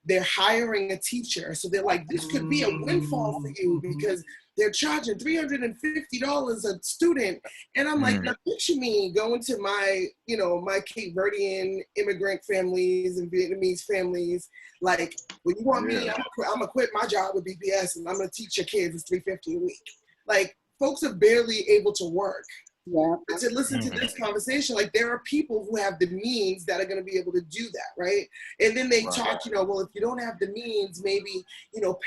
they're hiring a teacher. So they're like, this could be a windfall for you because they're charging $350 a student. And I'm like, now picture me going to my, my Cape Verdean immigrant families and Vietnamese families. Like, well, you want me, I'm gonna quit my job with BPS and I'm gonna teach your kids it's $350 a week. Like, folks are barely able to work. Yeah. But to listen to this conversation, like there are people who have the means that are going to be able to do that, right? And then they talk, well, if you don't have the means, maybe,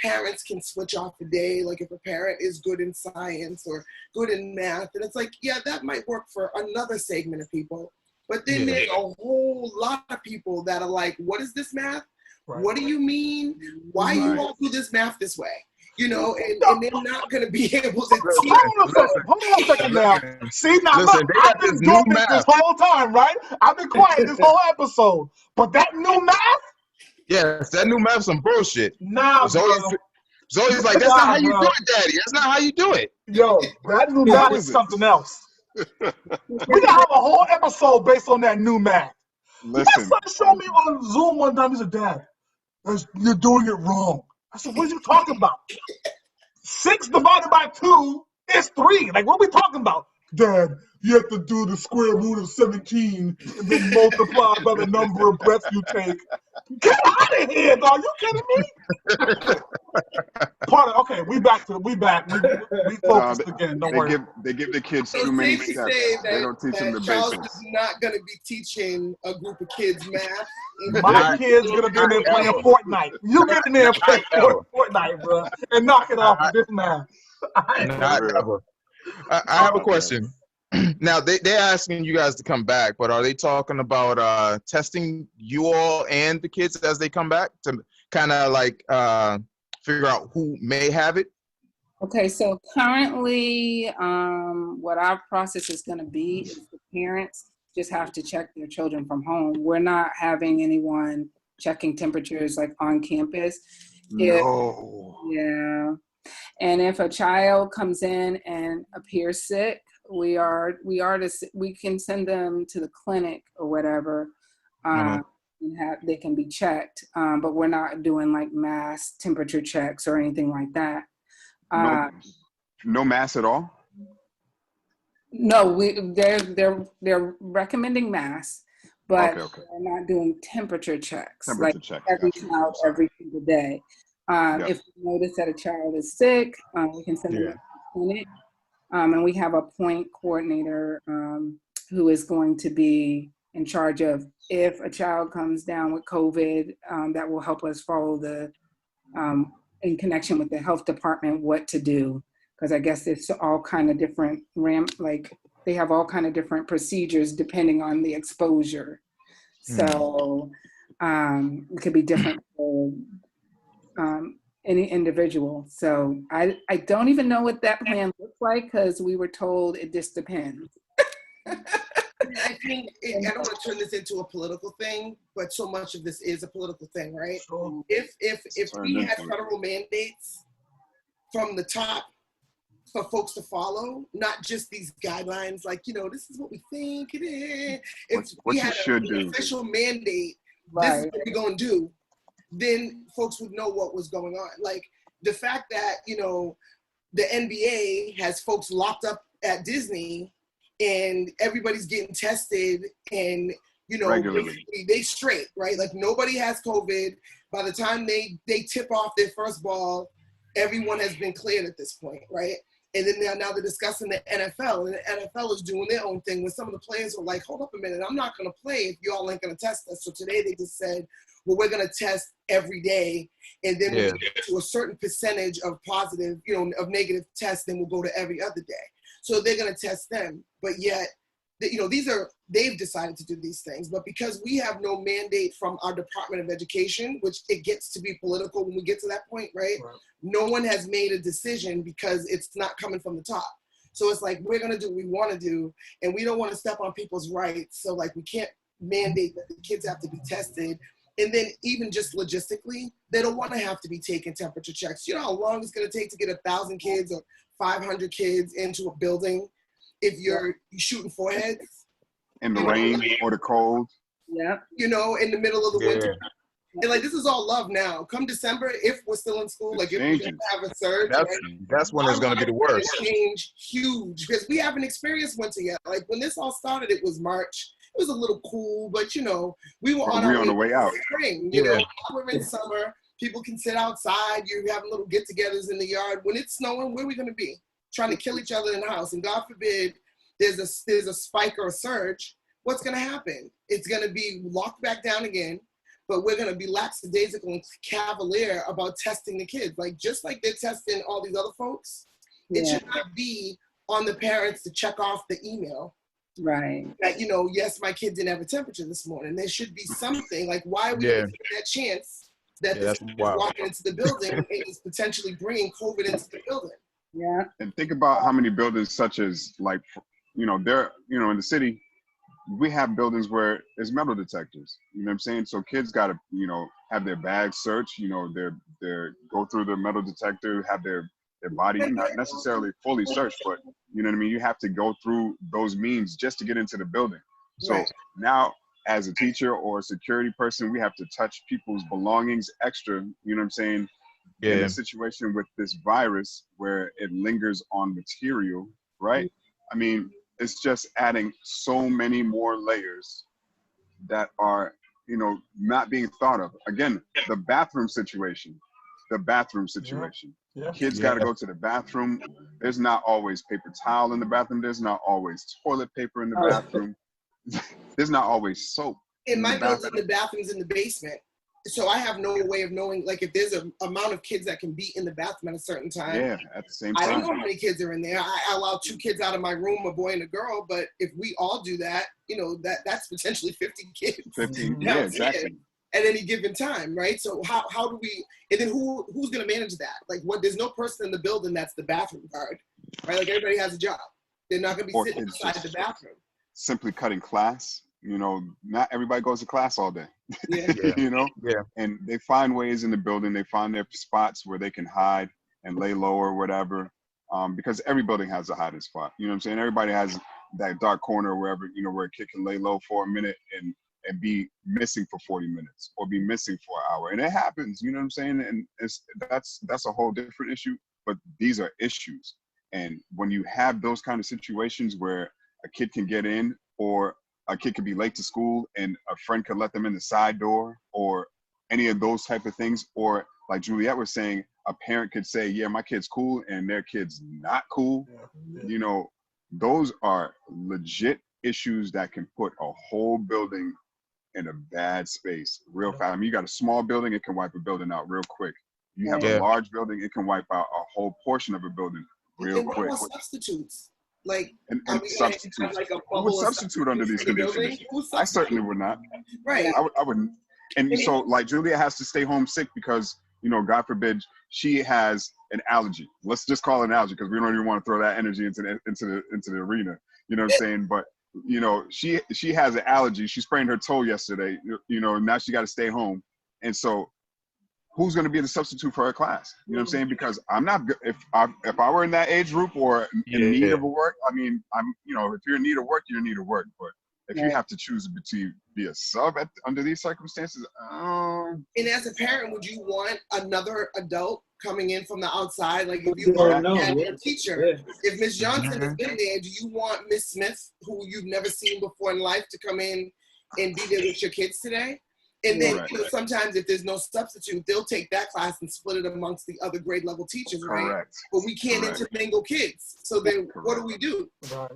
parents can switch off a day. Like if a parent is good in science or good in math, and it's like, yeah, that might work for another segment of people. But then there's a whole lot of people that are like, what is this math? Right. What do you mean? Why you all do this math this way? And they're not going to be able to teach. Hold on a second now. See, now look, I've been doing this whole time, right? I've been quiet this whole episode. But that new math? Yes, that new math's some bullshit. Nah, Zoe's like, that's not how you do it, Daddy. That's not how you do it. Yo, that new math is something else. We gotta have a whole episode based on that new math. Listen. My son showed me on Zoom one time. He said, Dad, you're doing it wrong. I said, what are you talking about? 6 divided by 2 is 3. Like, what are we talking about? Dad, you have to do the square root of 17 and then multiply by the number of breaths you take. Get out of here, dog. You kidding me? Okay, we back. We focused again. Don't worry. They give the kids too many steps. They don't teach them the Charles basics. is not going to be teaching a group of kids math. My kid's going to be in there playing Fortnite. You get in there and play Fortnite, bro, and knock it off with this math. I have a question. Now, they're asking you guys to come back, but are they talking about testing you all and the kids as they come back to kind of like figure out who may have it? Okay, so currently what our process is going to be is the parents just have to check their children from home. We're not having anyone checking temperatures like on campus. Yeah. And if a child comes in and appears sick, we can send them to the clinic or whatever, and they can be checked. But we're not doing like mass temperature checks or anything like that. No mass at all? No, they're recommending masks, but okay. they're not doing temperature checks. Checks, every child every single day. If we notice that a child is sick, we can send them to the clinic. And we have a point coordinator who is going to be in charge of if a child comes down with COVID, that will help us follow the, in connection with the health department, what to do. Because I guess it's all kind of different, they have all kind of different procedures depending on the exposure. So it could be different for any individual. So I don't even know what that plan looks like because we were told it just depends. I think, I don't want to turn this into a political thing, but so much of this is a political thing, right? Sure. If we had federal mandates from the top for folks to follow, not just these guidelines, like, this is what we think it is. If we had an official mandate, this is what we're going to do, then folks would know what was going on. Like the fact that, the NBA has folks locked up at Disney and everybody's getting tested and, you know, regularly. They straight, right? Like nobody has COVID. By the time they tip off their first ball, everyone has been cleared at this point, right? And then now they're discussing the NFL, and the NFL is doing their own thing. When some of the players were like, hold up a minute, I'm not going to play if y'all ain't going to test us. So today they just said, well, we're going to test every day. And then when we get to a certain percentage of positive, you know, of negative tests, then we'll go to every other day. So they're going to test them. But yet, you know, they've decided to do these things. But because we have no mandate from our Department of Education, which it gets to be political when we get to that point, right? No one has made a decision because it's not coming from the top. So it's like, we're going to do what we want to do, and we don't want to step on people's rights. So like, we can't mandate that the kids have to be tested. And then even just logistically, they don't want to have to be taking temperature checks. You know how long it's going to take to get 1,000 kids or 500 kids into a building if you're shooting foreheads? In the rain or the cold. Yeah. You know, in the middle of the winter. And like, this is all love now. Come December, if we're still in school, like if we have a surge, that's when it's going to be the worst. Change huge, because we haven't experienced winter yet. Like when this all started, it was March. It was a little cool, but you know, we were on the way out. Spring, you know, we're in summer. People can sit outside. You're having little get-togethers in the yard. When it's snowing, where are we going to be? Trying to kill each other in the house. And God forbid there's a spike or a surge. What's going to happen? It's going to be locked back down again. But we're going to be lackadaisical and cavalier about testing the kids. Like, just like they're testing all these other folks, it should not be on the parents to check off the email. Right. That, you know, yes, my kid didn't have a temperature this morning. There should be something. Like, why are we taking that chance that this kid is walking into the building and is potentially bringing COVID into the building? Yeah. And think about how many buildings such as, like, you know, they're, you know, in the city, we have buildings where there's metal detectors, you know what I'm saying? So kids got to, you know, have their bags searched, you know, their go through the metal detector, have their body not necessarily fully searched, but you know what I mean? You have to go through those means just to get into the building. So now as a teacher or a security person, we have to touch people's belongings extra, you know what I'm saying? In a situation with this virus where it lingers on material, right? I mean, it's just adding so many more layers that are, you know, not being thought of. Again, the bathroom situation. Kids got to go to the bathroom. There's not always paper towel in the bathroom. There's not always toilet paper in the bathroom. There's not always soap. In my building, the bathroom's in the basement. So I have no way of knowing, like, if there's an amount of kids that can be in the bathroom at a certain time. Yeah, at the same time. I don't know how many kids are in there. I allow 2 kids out of my room, a boy and a girl. But if we all do that, you know, that's potentially 50 kids. 15, yeah, exactly. At any given time, right? So how do we, and then who's going to manage that? Like, there's no person in the building that's the bathroom guard, right? Like, everybody has a job. They're not going to be sitting inside the bathroom. Simply cutting class. You know, not everybody goes to class all day, you know? Yeah. And they find ways in the building, they find their spots where they can hide and lay low or whatever, because every building has a hiding spot. You know what I'm saying? Everybody has that dark corner wherever, you know, where a kid can lay low for a minute and be missing for 40 minutes or be missing for an hour. And it happens, you know what I'm saying? And that's a whole different issue, but these are issues. And when you have those kind of situations where a kid can get in, or a kid could be late to school and a friend could let them in the side door, or any of those type of things. Or like Juliet was saying, a parent could say, yeah, my kid's cool and their kid's not cool. You know, those are legit issues that can put a whole building in a bad space real fast. I mean, you got a small building, it can wipe a building out real quick. You have a large building, it can wipe out a whole portion of a building real quick. What substitutes? Like, and substitute. Like who would substitute under these conditions? I certainly would not. Right. I wouldn't. And so, like, Julia has to stay home sick because, you know, God forbid, she has an allergy. Let's just call it an allergy because we don't even want to throw that energy into the arena. You know what I'm saying? But you know, she has an allergy. She sprained her toe yesterday. You know, now she got to stay home. And so, who's going to be the substitute for her class? You know what I'm saying? Because I'm not, if I were in that age group or in need of a work, I mean, you know, if you're in need of work, you're in need of work. But if you have to choose to be a sub under these circumstances, and as a parent, would you want another adult coming in from the outside? Like if you You don't look know, at yeah. your teacher, Yeah. if Miss Johnson has been there, do you want Miss Smith, who you've never seen before in life, to come in and be there with your kids today? And then Right. you know, sometimes if there's no substitute, they'll take that class and split it amongst the other grade level teachers, right? Correct. But we can't Correct. intermingle kids. So then what do we do? Right.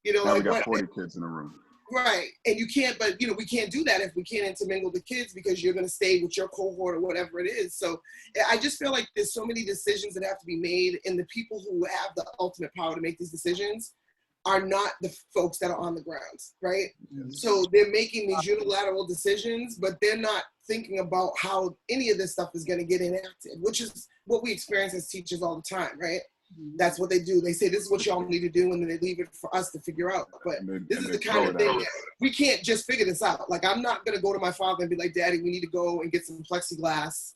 You know, Now we like got what? 40 kids in the room. Right. And you can't, but you know, we can't do that if we can't intermingle the kids because you're going to stay with your cohort or whatever it is. So I just feel like there's so many decisions that have to be made, and the people who have the ultimate power to make these decisions are not the folks that are on the ground, right? Yes. So they're making these unilateral decisions, but they're not thinking about how any of this stuff is going to get enacted, which is what we experience as teachers all the time, right? That's what they do. They say, this is what y'all need to do, and then they leave it for us to figure out. But this is the kind of thing that we can't just figure this out. Like, I'm not going to go to my father and be like, Daddy, we need to go and get some plexiglass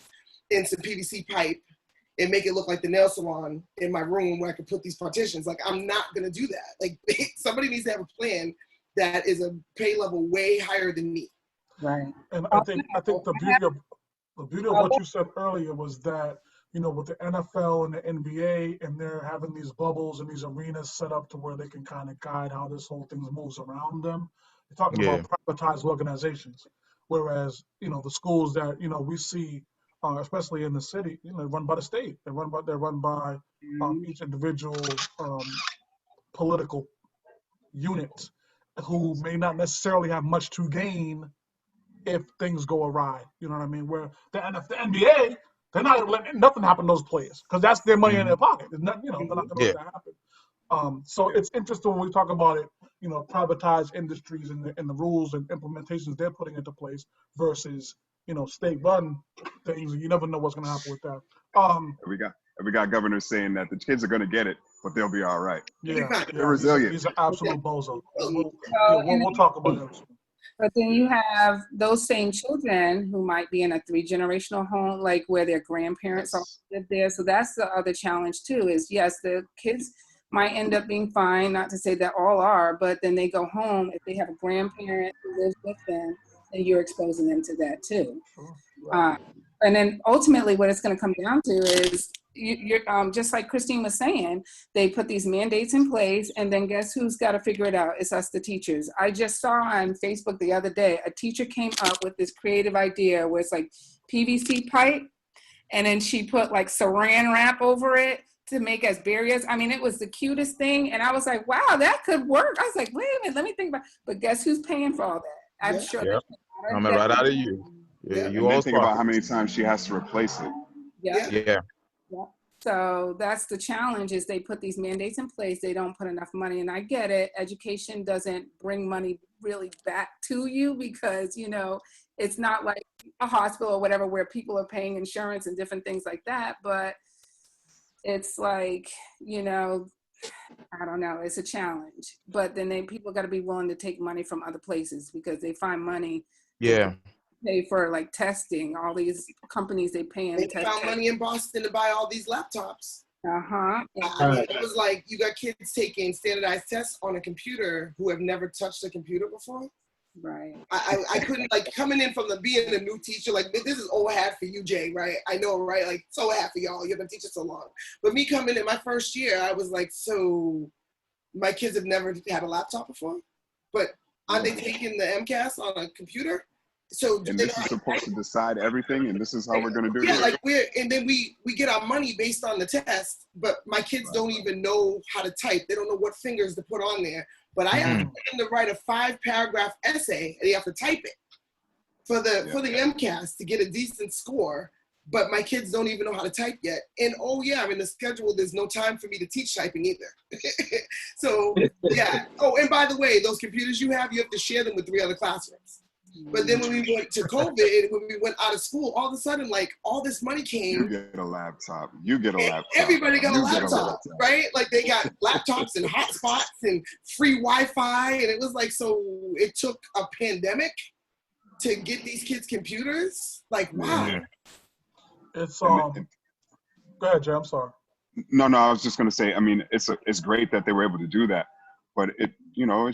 and some PVC pipe and make it look like the nail salon in my room where I can put these partitions. Like, I'm not going to do that. Like, somebody needs to have a plan that is a pay level way higher than me. Right. And I think the beauty of what you said earlier was that, you know, with the NFL and the NBA, and they're having these bubbles and these arenas set up to where they can kind of guide how this whole thing moves around them. You're talking about privatized organizations, whereas, you know, the schools that, you know, we see, especially in the city, you know, run by the state. They're run by each individual political unit who may not necessarily have much to gain if things go awry. You know what I mean? Where the NBA, they're not letting nothing happen to those players because that's their money in their pocket. It's not, you know, they're not going to let that happen. So it's interesting when we talk about it, you know, privatized industries and the rules and implementations they're putting into place versus, you know, state-run things, and you never know what's going to happen with that. We got governors saying that the kids are going to get it, but they'll be all right. Yeah, They're resilient. He's an absolute bozo. We'll talk about that soon. But then you have those same children who might be in a 3-generational home, like where their grandparents all live there. So that's the other challenge too, is yes, the kids might end up being fine, not to say that all are, but then they go home, if they have a grandparent who lives with them, then you're exposing them to that too. And then ultimately what it's going to come down to is, you're just like Christine was saying, they put these mandates in place, and then guess who's got to figure it out? It's us, the teachers. I just saw on Facebook the other day, a teacher came up with this creative idea where it's like PVC pipe, and then she put like saran wrap over it to make as barriers. I mean, it was the cutest thing, and I was like, wow, that could work. I was like, wait a minute, let me think about it. But guess who's paying for all that? I'm sure. Yep. Coming right out of you. Yeah, you and all think about how many times she has to replace it. Yeah. So that's the challenge, is they put these mandates in place. They don't put enough money. And I get it. Education doesn't bring money really back to you because, you know, it's not like a hospital or whatever where people are paying insurance and different things like that. But it's like, you know, I don't know. It's a challenge. But then people got to be willing to take money from other places because they find money. Yeah. Pay for like testing, all these companies they pay in. They found money in Boston to buy all these laptops. I mean, it was like you got kids taking standardized tests on a computer who have never touched a computer before. Right. I couldn't, like, coming in from being a new teacher, like, this is old hat for you, Jay, right? I know, right? Like, so hat for y'all. You've been teaching so long. But me coming in my first year, I was like, so my kids have never had a laptop before, but aren't they taking the MCAS on a computer? So and this is supposed to decide everything, and this is how we're going to do it. Yeah, like and then we get our money based on the test, but my kids don't even know how to type. They don't know what fingers to put on there. But I have to write a 5-paragraph essay, and you have to type it for the MCAS to get a decent score. But my kids don't even know how to type yet. And I'm in the schedule, there's no time for me to teach typing either. So yeah. Oh, and by the way, those computers you have to share them with 3 other classrooms. But then when we went to COVID, when we went out of school, all of a sudden, like, all this money came. You get a laptop. Everybody got a laptop, right? Like, they got laptops and hotspots and free Wi-Fi. And it was like, so it took a pandemic to get these kids computers. Like, wow. Yeah. It's, go ahead, Jay, I'm sorry. No, I was just going to say, I mean, it's great that they were able to do that. But it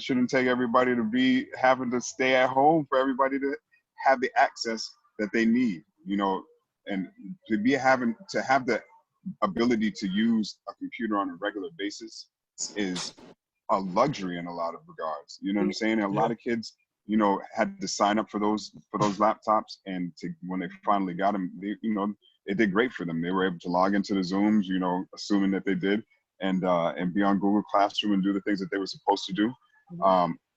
shouldn't take everybody to be having to stay at home for everybody to have the access that they need, and to have the ability to use a computer on a regular basis is a luxury in a lot of regards. You know what I'm saying? A lot of kids, you know, had to sign up for those laptops, and when they finally got them, they, you know, it did great for them. They were able to log into the Zooms, you know, assuming that they did, and be on Google Classroom and do the things that they were supposed to do.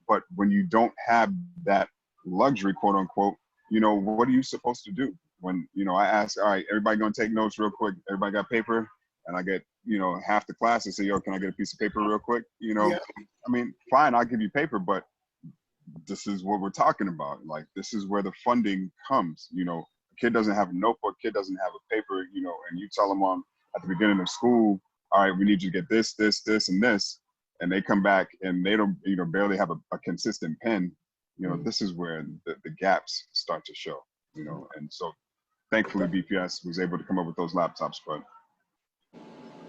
But when you don't have that luxury, quote unquote, you know, what are you supposed to do? When, you know, I ask, all right, everybody gonna take notes real quick. Everybody got paper? And I get, you know, half the class and say, yo, can I get a piece of paper real quick? You know, I mean, fine, I'll give you paper, but this is what we're talking about. Like, this is where the funding comes. You know, a kid doesn't have a notebook, kid doesn't have a paper, you know, and you tell them at the beginning of school, all right, we need you to get this, this, this, and this. And they come back and they don't, you know, barely have a consistent pen. You know, this is where the gaps start to show, you know. And so thankfully BPS was able to come up with those laptops, but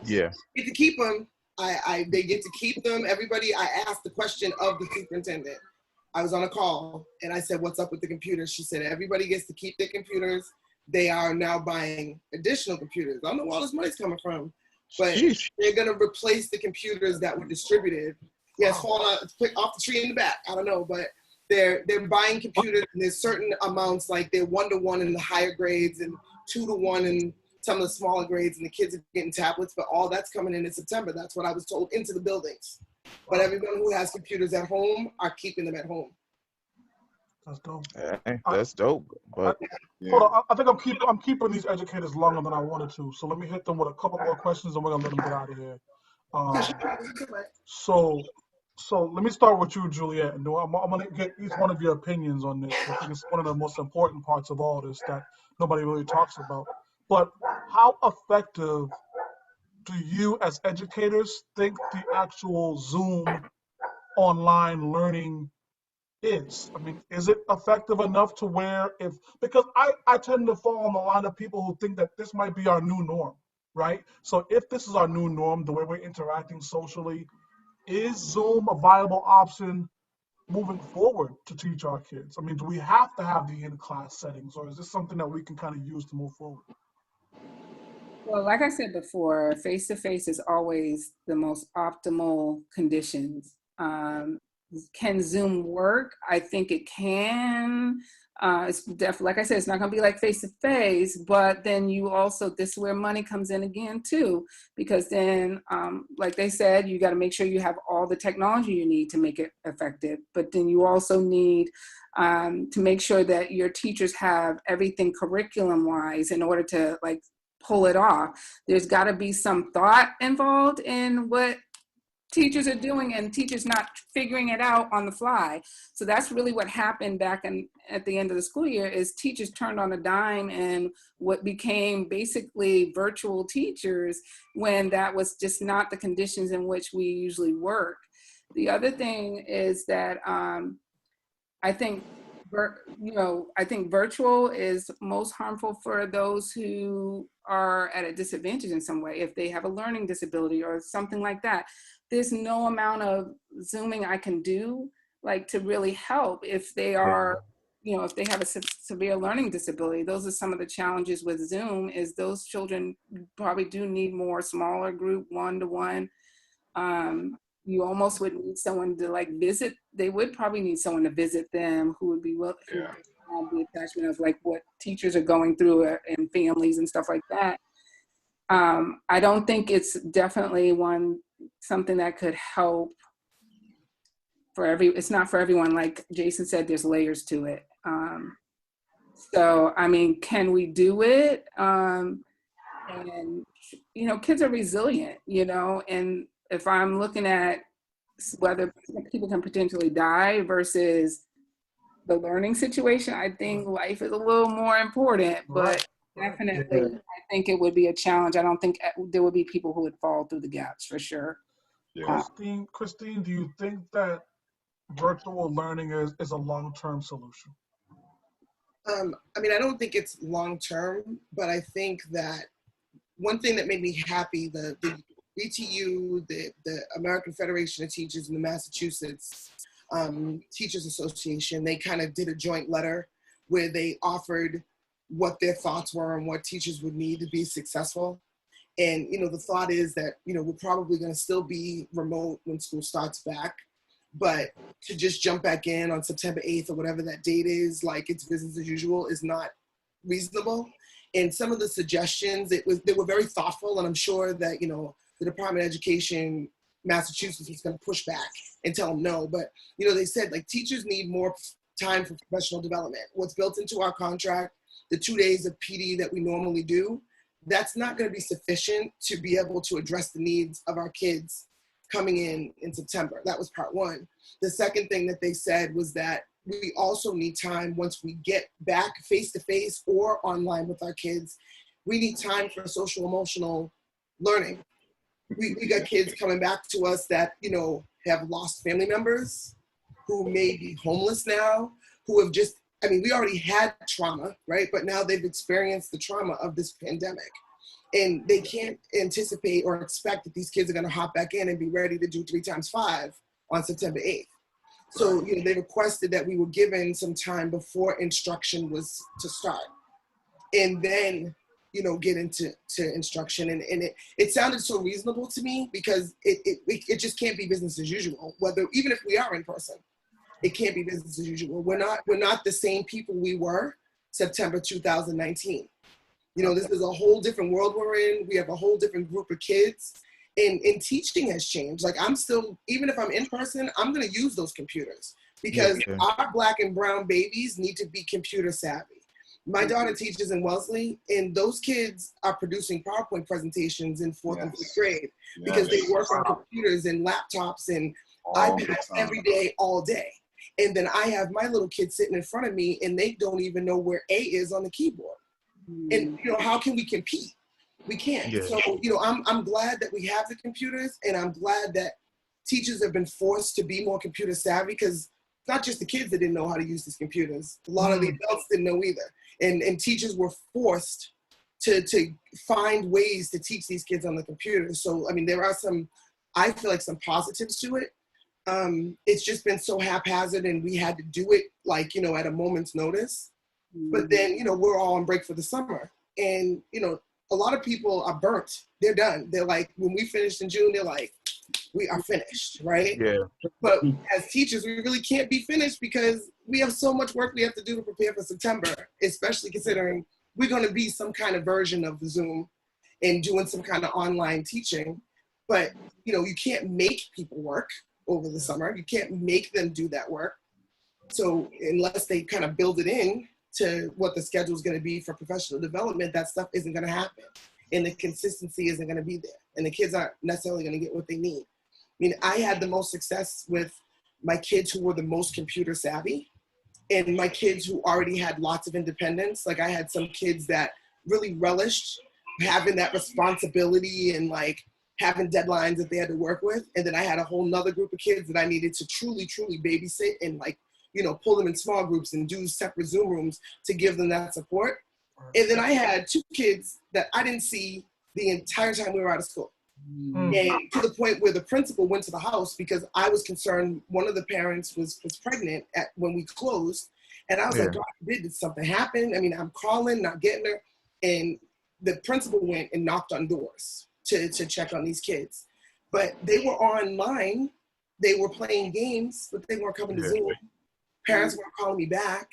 get to keep them. They get to keep them. Everybody, I asked the question of the superintendent. I was on a call and I said, what's up with the computers? She said, everybody gets to keep their computers. They are now buying additional computers. I don't know where all this money's coming from, but they're going to replace the computers that were distributed. Yes, falling off the tree in the back. I don't know, but they're buying computers, and there's certain amounts, like they're 1-to-1 in the higher grades and 2-to-1 in some of the smaller grades, and the kids are getting tablets, but all that's coming in September. That's what I was told, into the buildings. But everyone who has computers at home are keeping them at home. That's dope. Hey, that's dope. But hold on, I think I'm keeping these educators longer than I wanted to. So let me hit them with a couple more questions, and we're gonna let them get out of here. So let me start with you, Juliet, and I'm gonna get each one of your opinions on this. I think it's one of the most important parts of all this that nobody really talks about. But how effective do you, as educators, think the actual Zoom online learning is? I mean, is it effective enough to where because I tend to fall on the line of people who think that this might be our new norm, right? So if this is our new norm, the way we're interacting socially, is Zoom a viable option moving forward to teach our kids? I mean, do we have to have the in-class settings, or is this something that we can kind of use to move forward? Well, like I said before, face-to-face is always the most optimal conditions. Can Zoom work? I think it can. It's definitely, like I said, it's not going to be like face-to-face, but then you also, this is where money comes in again too, because then, like they said, you got to make sure you have all the technology you need to make it effective, but then you also need to make sure that your teachers have everything curriculum-wise in order to like pull it off. There's got to be some thought involved in what teachers are doing, and teachers not figuring it out on the fly. So that's really what happened back at the end of the school year, is teachers turned on a dime and what became basically virtual teachers, when that was just not the conditions in which we usually work. The other thing is that I think virtual is most harmful for those who are at a disadvantage in some way. If they have a learning disability or something like that, there's no amount of Zooming I can do like to really help if they are, you know, if they have a severe learning disability. Those are some of the challenges with Zoom, is those children probably do need more smaller group, 1-to-1. You almost would need someone to like visit. They would probably need someone to visit them who would be willing to have the attachment of like what teachers are going through and families and stuff like that. I don't think it's definitely something that could help for it's not for everyone. Like Jason said, there's layers to it. So, I mean, can we do it? And, you know, kids are resilient, you know, and if I'm looking at whether people can potentially die versus the learning situation, I think life is a little more important, but definitely I think it would be a challenge. I don't think there would be people who would fall through the gaps for sure. Christine, do you think that virtual learning is a long-term solution? I mean, I don't think it's long-term, but I think that one thing that made me happy, the BTU, the American Federation of Teachers, and the Massachusetts Teachers Association, they kind of did a joint letter where they offered what their thoughts were and what teachers would need to be successful. And, the thought is that, we're probably going to still be remote when school starts back. But to just jump back in on September 8th or whatever that date is, like it's business as usual, is not reasonable. And some of the suggestions, they were very thoughtful. And I'm sure that, the Department of Education, Massachusetts is going to push back and tell them no. But, they said like teachers need more time for professional development. What's built into our contract, the 2 days of PD that we normally do, that's not going to be sufficient to be able to address the needs of our kids coming in September. That was part one. The second thing that they said was that we also need time once we get back face-to-face or online with our kids. We need time for social emotional learning. We got kids coming back to us that, have lost family members, who may be homeless now, who have just, we already had trauma, right? But now they've experienced the trauma of this pandemic. And they can't anticipate or expect that these kids are going to hop back in and be ready to do 3 times 5 on September 8th. So, they requested that we were given some time before instruction was to start. And then, get into instruction. And it sounded so reasonable to me because it just can't be business as usual. Even if we are in person, it can't be business as usual. We're not the same people we were September 2019. This is a whole different world we're in. We have a whole different group of kids. And teaching has changed. Like I'm still, even if I'm in person, I'm going to use those computers because our Black and brown babies need to be computer savvy. My daughter teaches in Wellesley, and those kids are producing PowerPoint presentations in 4th and 5th grade because they work on computers and laptops and iPads every day, all day. And then I have my little kids sitting in front of me, and they don't even know where A is on the keyboard. And, how can we compete? We can't. Yeah. So, I'm glad that we have the computers, and I'm glad that teachers have been forced to be more computer savvy because it's not just the kids that didn't know how to use these computers. A lot of the adults didn't know either. And teachers were forced to find ways to teach these kids on the computer. So, there are I feel like some positives to it. It's just been so haphazard, and we had to do it at a moment's notice. But then, we're all on break for the summer. And, a lot of people are burnt. They're done. They're like, when we finished in June, they're like, we are finished, right? Yeah. But as teachers, we really can't be finished because we have so much work we have to do to prepare for September, especially considering we're going to be some kind of version of the Zoom and doing some kind of online teaching. But, you can't make people work over the summer. You can't make them do that work. So unless they kind of build it in to what the schedule is going to be for professional development, that stuff isn't going to happen. And the consistency isn't going to be there. And the kids aren't necessarily going to get what they need. I had the most success with my kids who were the most computer savvy and my kids who already had lots of independence. Like I had some kids that really relished having that responsibility and having deadlines that they had to work with. And then I had a whole nother group of kids that I needed to truly, truly babysit and pull them in small groups and do separate Zoom rooms to give them that support. And then I had 2 kids that I didn't see the entire time we were out of school. And to the point where the principal went to the house because I was concerned one of the parents was pregnant when we closed. And I was like, God forbid, did something happen? I'm calling, not getting her. And the principal went and knocked on doors to check on these kids. But they were online. They were playing games, but they weren't coming to Zoom. Parents weren't calling me back,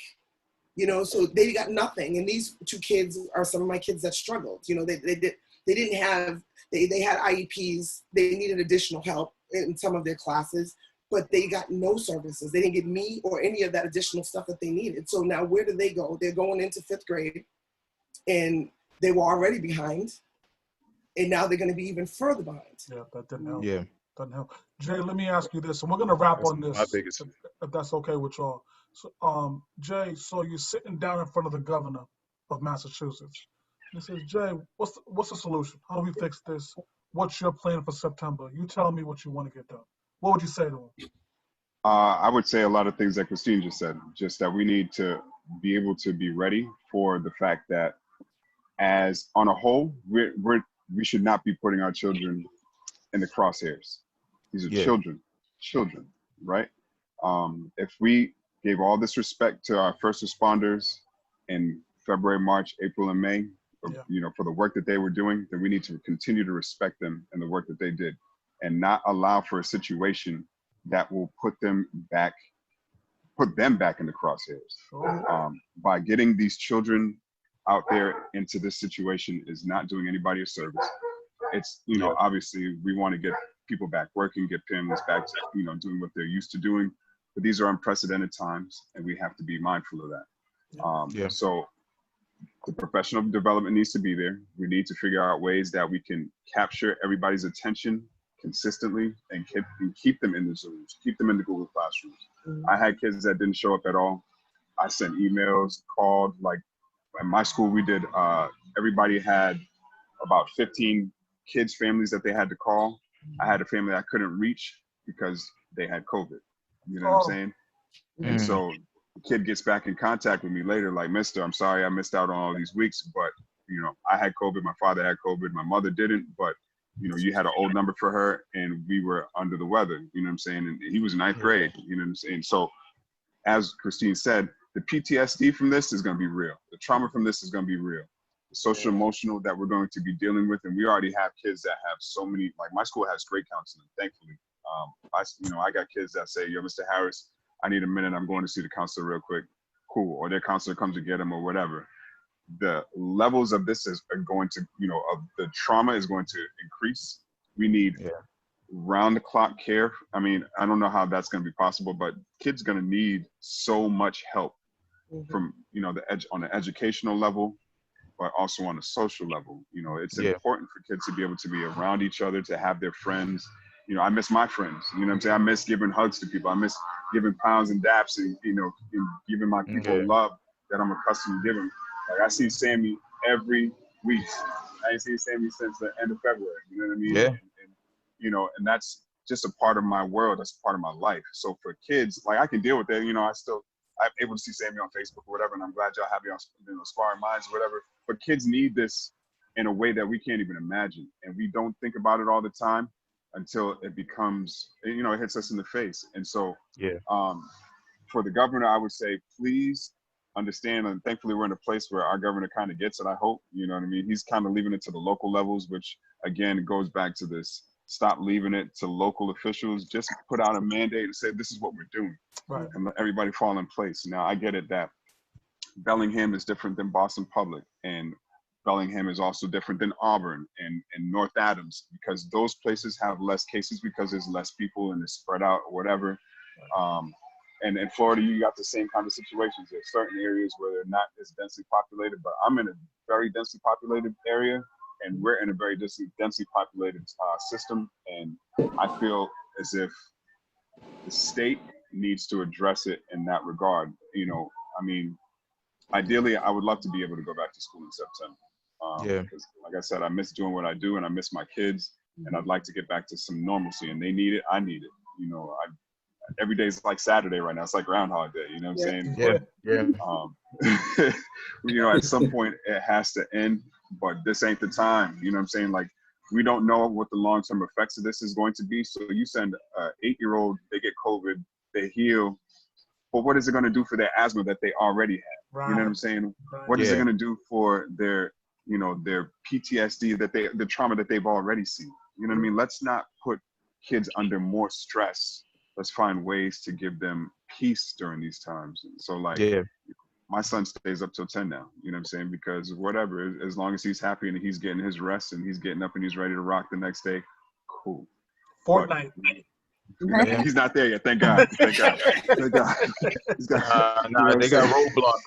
so they got nothing. And these 2 kids are some of my kids that struggled. They had IEPs. They needed additional help in some of their classes, but they got no services. They didn't get me or any of that additional stuff that they needed. So now where do they go? They're going into 5th grade and they were already behind. And now they're going to be even further behind. Yeah, that didn't help. Yeah. Doesn't help. Jay, let me ask you this, and we're going to wrap on this, if that's okay with y'all. So, Jay, so you're sitting down in front of the governor of Massachusetts. And he says, Jay, what's the solution? How do we fix this? What's your plan for September? You tell me what you want to get done. What would you say to him? I would say a lot of things that Christine just said, just that we need to be able to be ready for the fact that as on a whole, we should not be putting our children in the crosshairs. These are children, right? If we gave all this respect to our first responders in February, March, April, and May, for the work that they were doing, then we need to continue to respect them and the work that they did, and not allow for a situation that will put them back in the crosshairs. By getting these children out there into this situation is not doing anybody a service. It's, obviously we want to get people back working, get families back to, doing what they're used to doing, but these are unprecedented times and we have to be mindful of that. So the professional development needs to be there. We need to figure out ways that we can capture everybody's attention consistently and keep them in the Zooms, keep them in the Google Classrooms. I had kids that didn't show up at all. I sent emails, called. Like at my school, we did, everybody had about 15 kids' families that they had to call. I had a family I couldn't reach because they had COVID. You know what I'm saying? And so the kid gets back in contact with me later, like, Mister, I'm sorry I missed out on all these weeks, but, I had COVID, my father had COVID, my mother didn't, but, you had an old number for her and we were under the weather, you know what I'm saying? And he was in ninth grade, you know what I'm saying? So as Christine said, the PTSD from this is going to be real. The trauma from this is going to be real. The social emotional that we're going to be dealing with. And we already have kids that have so many, like my school has great counseling, thankfully. I got kids that say, yo, Mr. Harris, I need a minute. I'm going to see the counselor real quick. Cool. Or their counselor comes to get them or whatever. The levels of this are going to, of the trauma is going to increase. We need round the clock care. I mean, I don't know how that's going to be possible, but kids going to need so much help from, on the educational level, but also on the social level. It's important for kids to be able to be around each other, to have their friends. I miss my friends, you know what I'm saying? I miss giving hugs to people. I miss giving pounds and daps and, and giving my people love that I'm accustomed to giving. Like I see Sammy every week. I ain't seen Sammy since the end of February, you know what I mean? And, and that's just a part of my world. That's a part of my life. So for kids, like I can deal with that. I'm able to see Sammy on Facebook or whatever, and I'm glad y'all have me on Sparring Minds or whatever. But kids need this in a way that we can't even imagine. And we don't think about it all the time until it becomes, it hits us in the face. And so for the governor, I would say, please understand, and thankfully we're in a place where our governor kind of gets it, I hope, you know what I mean? He's kind of leaving it to the local levels, which again, goes back to this, stop leaving it to local officials, just put out a mandate and say, this is what we're doing. Right. And let everybody fall in place. Now I get it that Bellingham is different than Boston Public, and Bellingham is also different than Auburn and North Adams, because those places have less cases because there's less people and it's spread out or whatever. And in Florida, you got the same kind of situations. There's certain areas where they're not as densely populated, but I'm in a very densely populated area, and we're in a very densely populated system. And I feel as if the state needs to address it in that regard. I mean, ideally, I would love to be able to go back to school in September. Because like I said, I miss doing what I do and I miss my kids, and I'd like to get back to some normalcy, and they need it, I need it. Every day is like Saturday right now. It's like Groundhog Day, you know what I'm saying? But, at some point it has to end, but this ain't the time, you know what I'm saying? Like, we don't know what the long-term effects of this is going to be. So you send an 8-year-old, they get COVID, they heal, but what is it going to do for their asthma that they already have? Right. You know what I'm saying? Right. What is it going to do for their, their PTSD, the trauma that they've already seen? You know what I mean? Let's not put kids under more stress. Let's find ways to give them peace during these times. So my son stays up till 10 now, you know what I'm saying? Because whatever, as long as he's happy and he's getting his rest and he's getting up and he's ready to rock the next day, cool. Fortnite. But, he's not there yet, thank God. Thank God. Thank God. He's got, they got roadblock.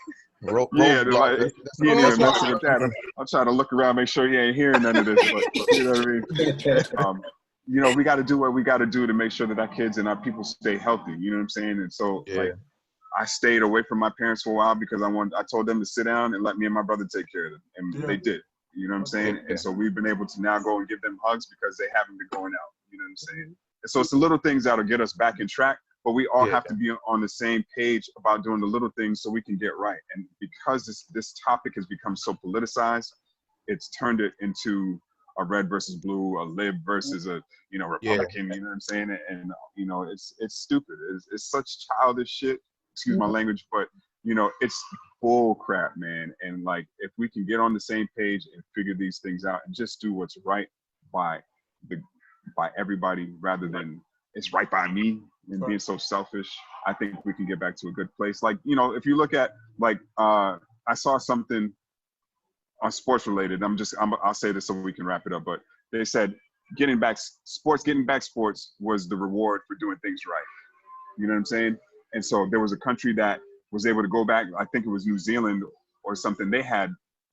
Roadblock. He ain't even messing with that. I'm trying to look around, make sure he ain't hearing none of this, but you know what I mean? We got to do what we got to do to make sure that our kids and our people stay healthy. You know what I'm saying? And so, I stayed away from my parents for a while because I told them to sit down and let me and my brother take care of them, and they did. You know what I'm saying? And so we've been able to now go and give them hugs because they haven't been going out. You know what I'm saying? And so it's the little things that'll get us back in track, but we all have to be on the same page about doing the little things so we can get right. And because this topic has become so politicized, it's turned it into a red versus blue, a lib versus a Republican. You know what I'm saying? And it's stupid. It's such childish shit. Excuse my language, but it's bull crap, man. And like, if we can get on the same page and figure these things out and just do what's right by everybody rather than it's right by me and being so selfish, I think we can get back to a good place. Like, you know, if you look at like, I saw something on sports related. I'll say this so we can wrap it up, but they said getting back sports was the reward for doing things right. You know what I'm saying? And so there was a country that was able to go back, I think it was New Zealand or something. They had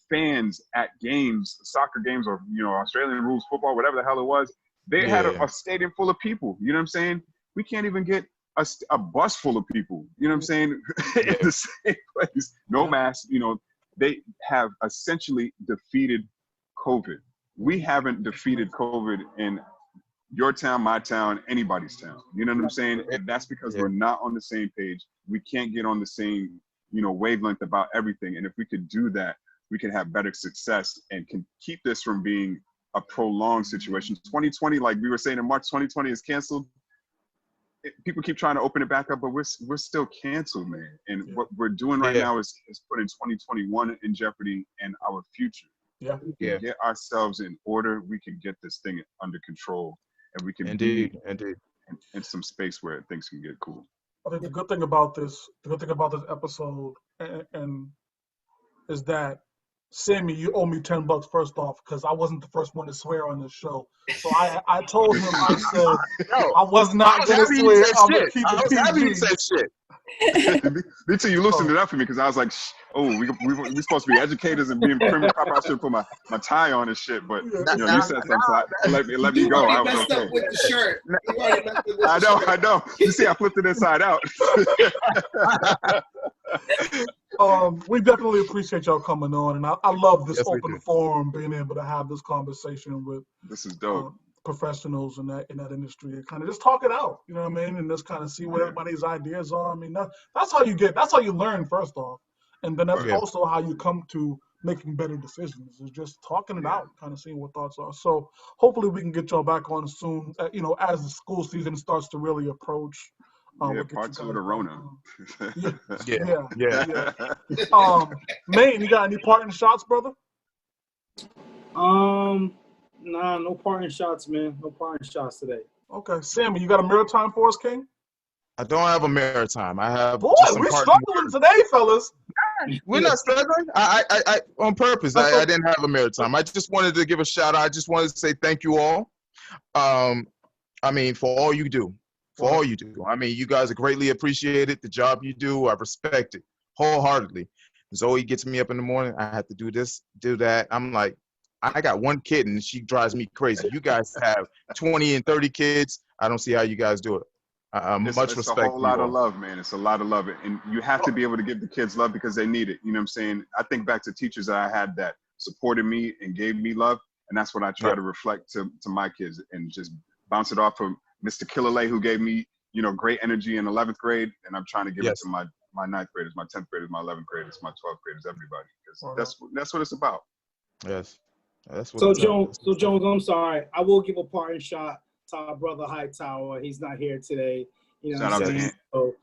fans at games, soccer games, or, you know, Australian rules football, whatever the hell it was. They had a stadium full of people. You know what I'm saying? We can't even get a bus full of people. You know what I'm saying? In the same place, no mask. You know, they have essentially defeated COVID. We haven't defeated COVID in your town, my town, anybody's town. You know what I'm saying? And that's because we're not on the same page. We can't get on the same, you know, wavelength about everything. And if we could do that, we can have better success and can keep this from being a prolonged situation. 2020, like we were saying in March, 2020 is canceled. People keep trying to open it back up, but we're still canceled, man. And what we're doing right now is putting 2021 in jeopardy and our future. If we can get ourselves in order, we can get this thing under control, and we can be in some space where things can get cool. I think the good thing about this episode and is that, Sammy, you owe me $10 first off, because I wasn't the first one to swear on this show. So I told him, I said, I was not going to swear. I'm going to keep it PG. Happy you said shit. Me too. You loosened it up for me because I was like, we supposed to be educators and being prim and proper. I should put my tie on and shit. But you know, you said something, so let me go. I was okay. With the shirt. I know. You see, I flipped it inside out. We definitely appreciate y'all coming on, and I love this open forum, being able to have this conversation with this is dope professionals in that industry and kind of just talk it out, you know what I mean, and just kind of see what everybody's ideas are. I mean, that's how you learn first off, and then that's also how you come to making better decisions. Is just talking it out, kind of seeing what thoughts are. So hopefully we can get y'all back on soon. You know, as the school season starts to really approach. Part two of the Rona. Maine, you got any parting shots, brother? Nah, no parting shots, man. No parting shots today. Okay, Sammy, you got a mirror time for us, King? I don't have a mirror time. I have. Boy, we're struggling today, fellas. We're not struggling. I on purpose. I didn't have a mirror time. I just wanted to give a shout out. I just wanted to say thank you all. I mean, for all you do. For all you do. I mean, you guys are greatly appreciated. The job you do, I respect it wholeheartedly. Zoe gets me up in the morning. I have to do this, do that. I'm like, I got one kid and she drives me crazy. You guys have 20 and 30 kids. I don't see how you guys do it. Much respect. It's a whole lot of love, man. It's a lot of love. And you have to be able to give the kids love because they need it. You know what I'm saying? I think back to teachers that I had that supported me and gave me love. And that's what I try to reflect to my kids and just bounce it off from Mr. Killalay, who gave me, you know, great energy in 11th grade. And I'm trying to give it to my 9th graders, my 10th graders, my 11th graders, my 12th graders, everybody. Because that's what it's about. Yes. That's what so Jones, I'm sorry. I will give a parting shot to our brother Hightower. He's not here today. You know what I'm saying? So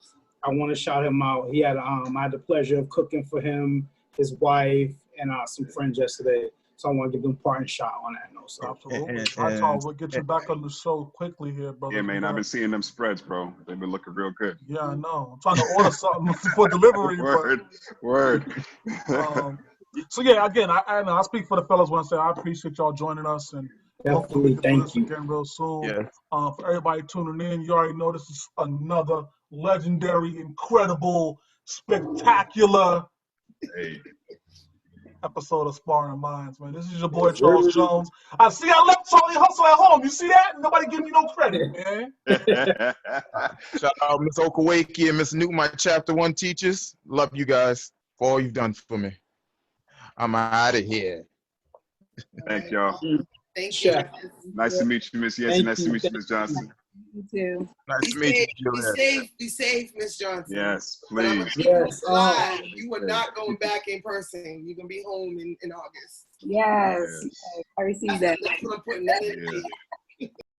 I want to shout him out. He had I had the pleasure of cooking for him, his wife, and some friends yesterday. So I want to give them a parting shot on that note. So absolutely. Hightower, we'll get you back on the show quickly here, brother. Yeah, man. I've been seeing them spreads, bro. They've been looking real good. Yeah, I know. I'm trying to order something for delivery. Word. So yeah, again, I speak for the fellas when I say I appreciate y'all joining us, and hopefully we can do this again real soon. Yeah. For everybody tuning in, you already know this is another legendary, incredible, spectacular episode of Sparring Minds, man. This is your boy Charles Jones. I see I left Charlie Hustle at home. You see that? Nobody give me no credit, man. Shout out Miss Okawaki and Miss Newton, my Chapter 1 teachers. Love you guys for all you've done for me. I'm out of here. Thank y'all. Thank you. Nice to meet you, Miss Yancey. Nice to meet you, Miss Johnson. You too. Nice to meet you. Be safe, Miss Johnson. Yes, please. Yes. You are not going back in person. You're going to be home in August. Yes. I received that. I'm putting that in.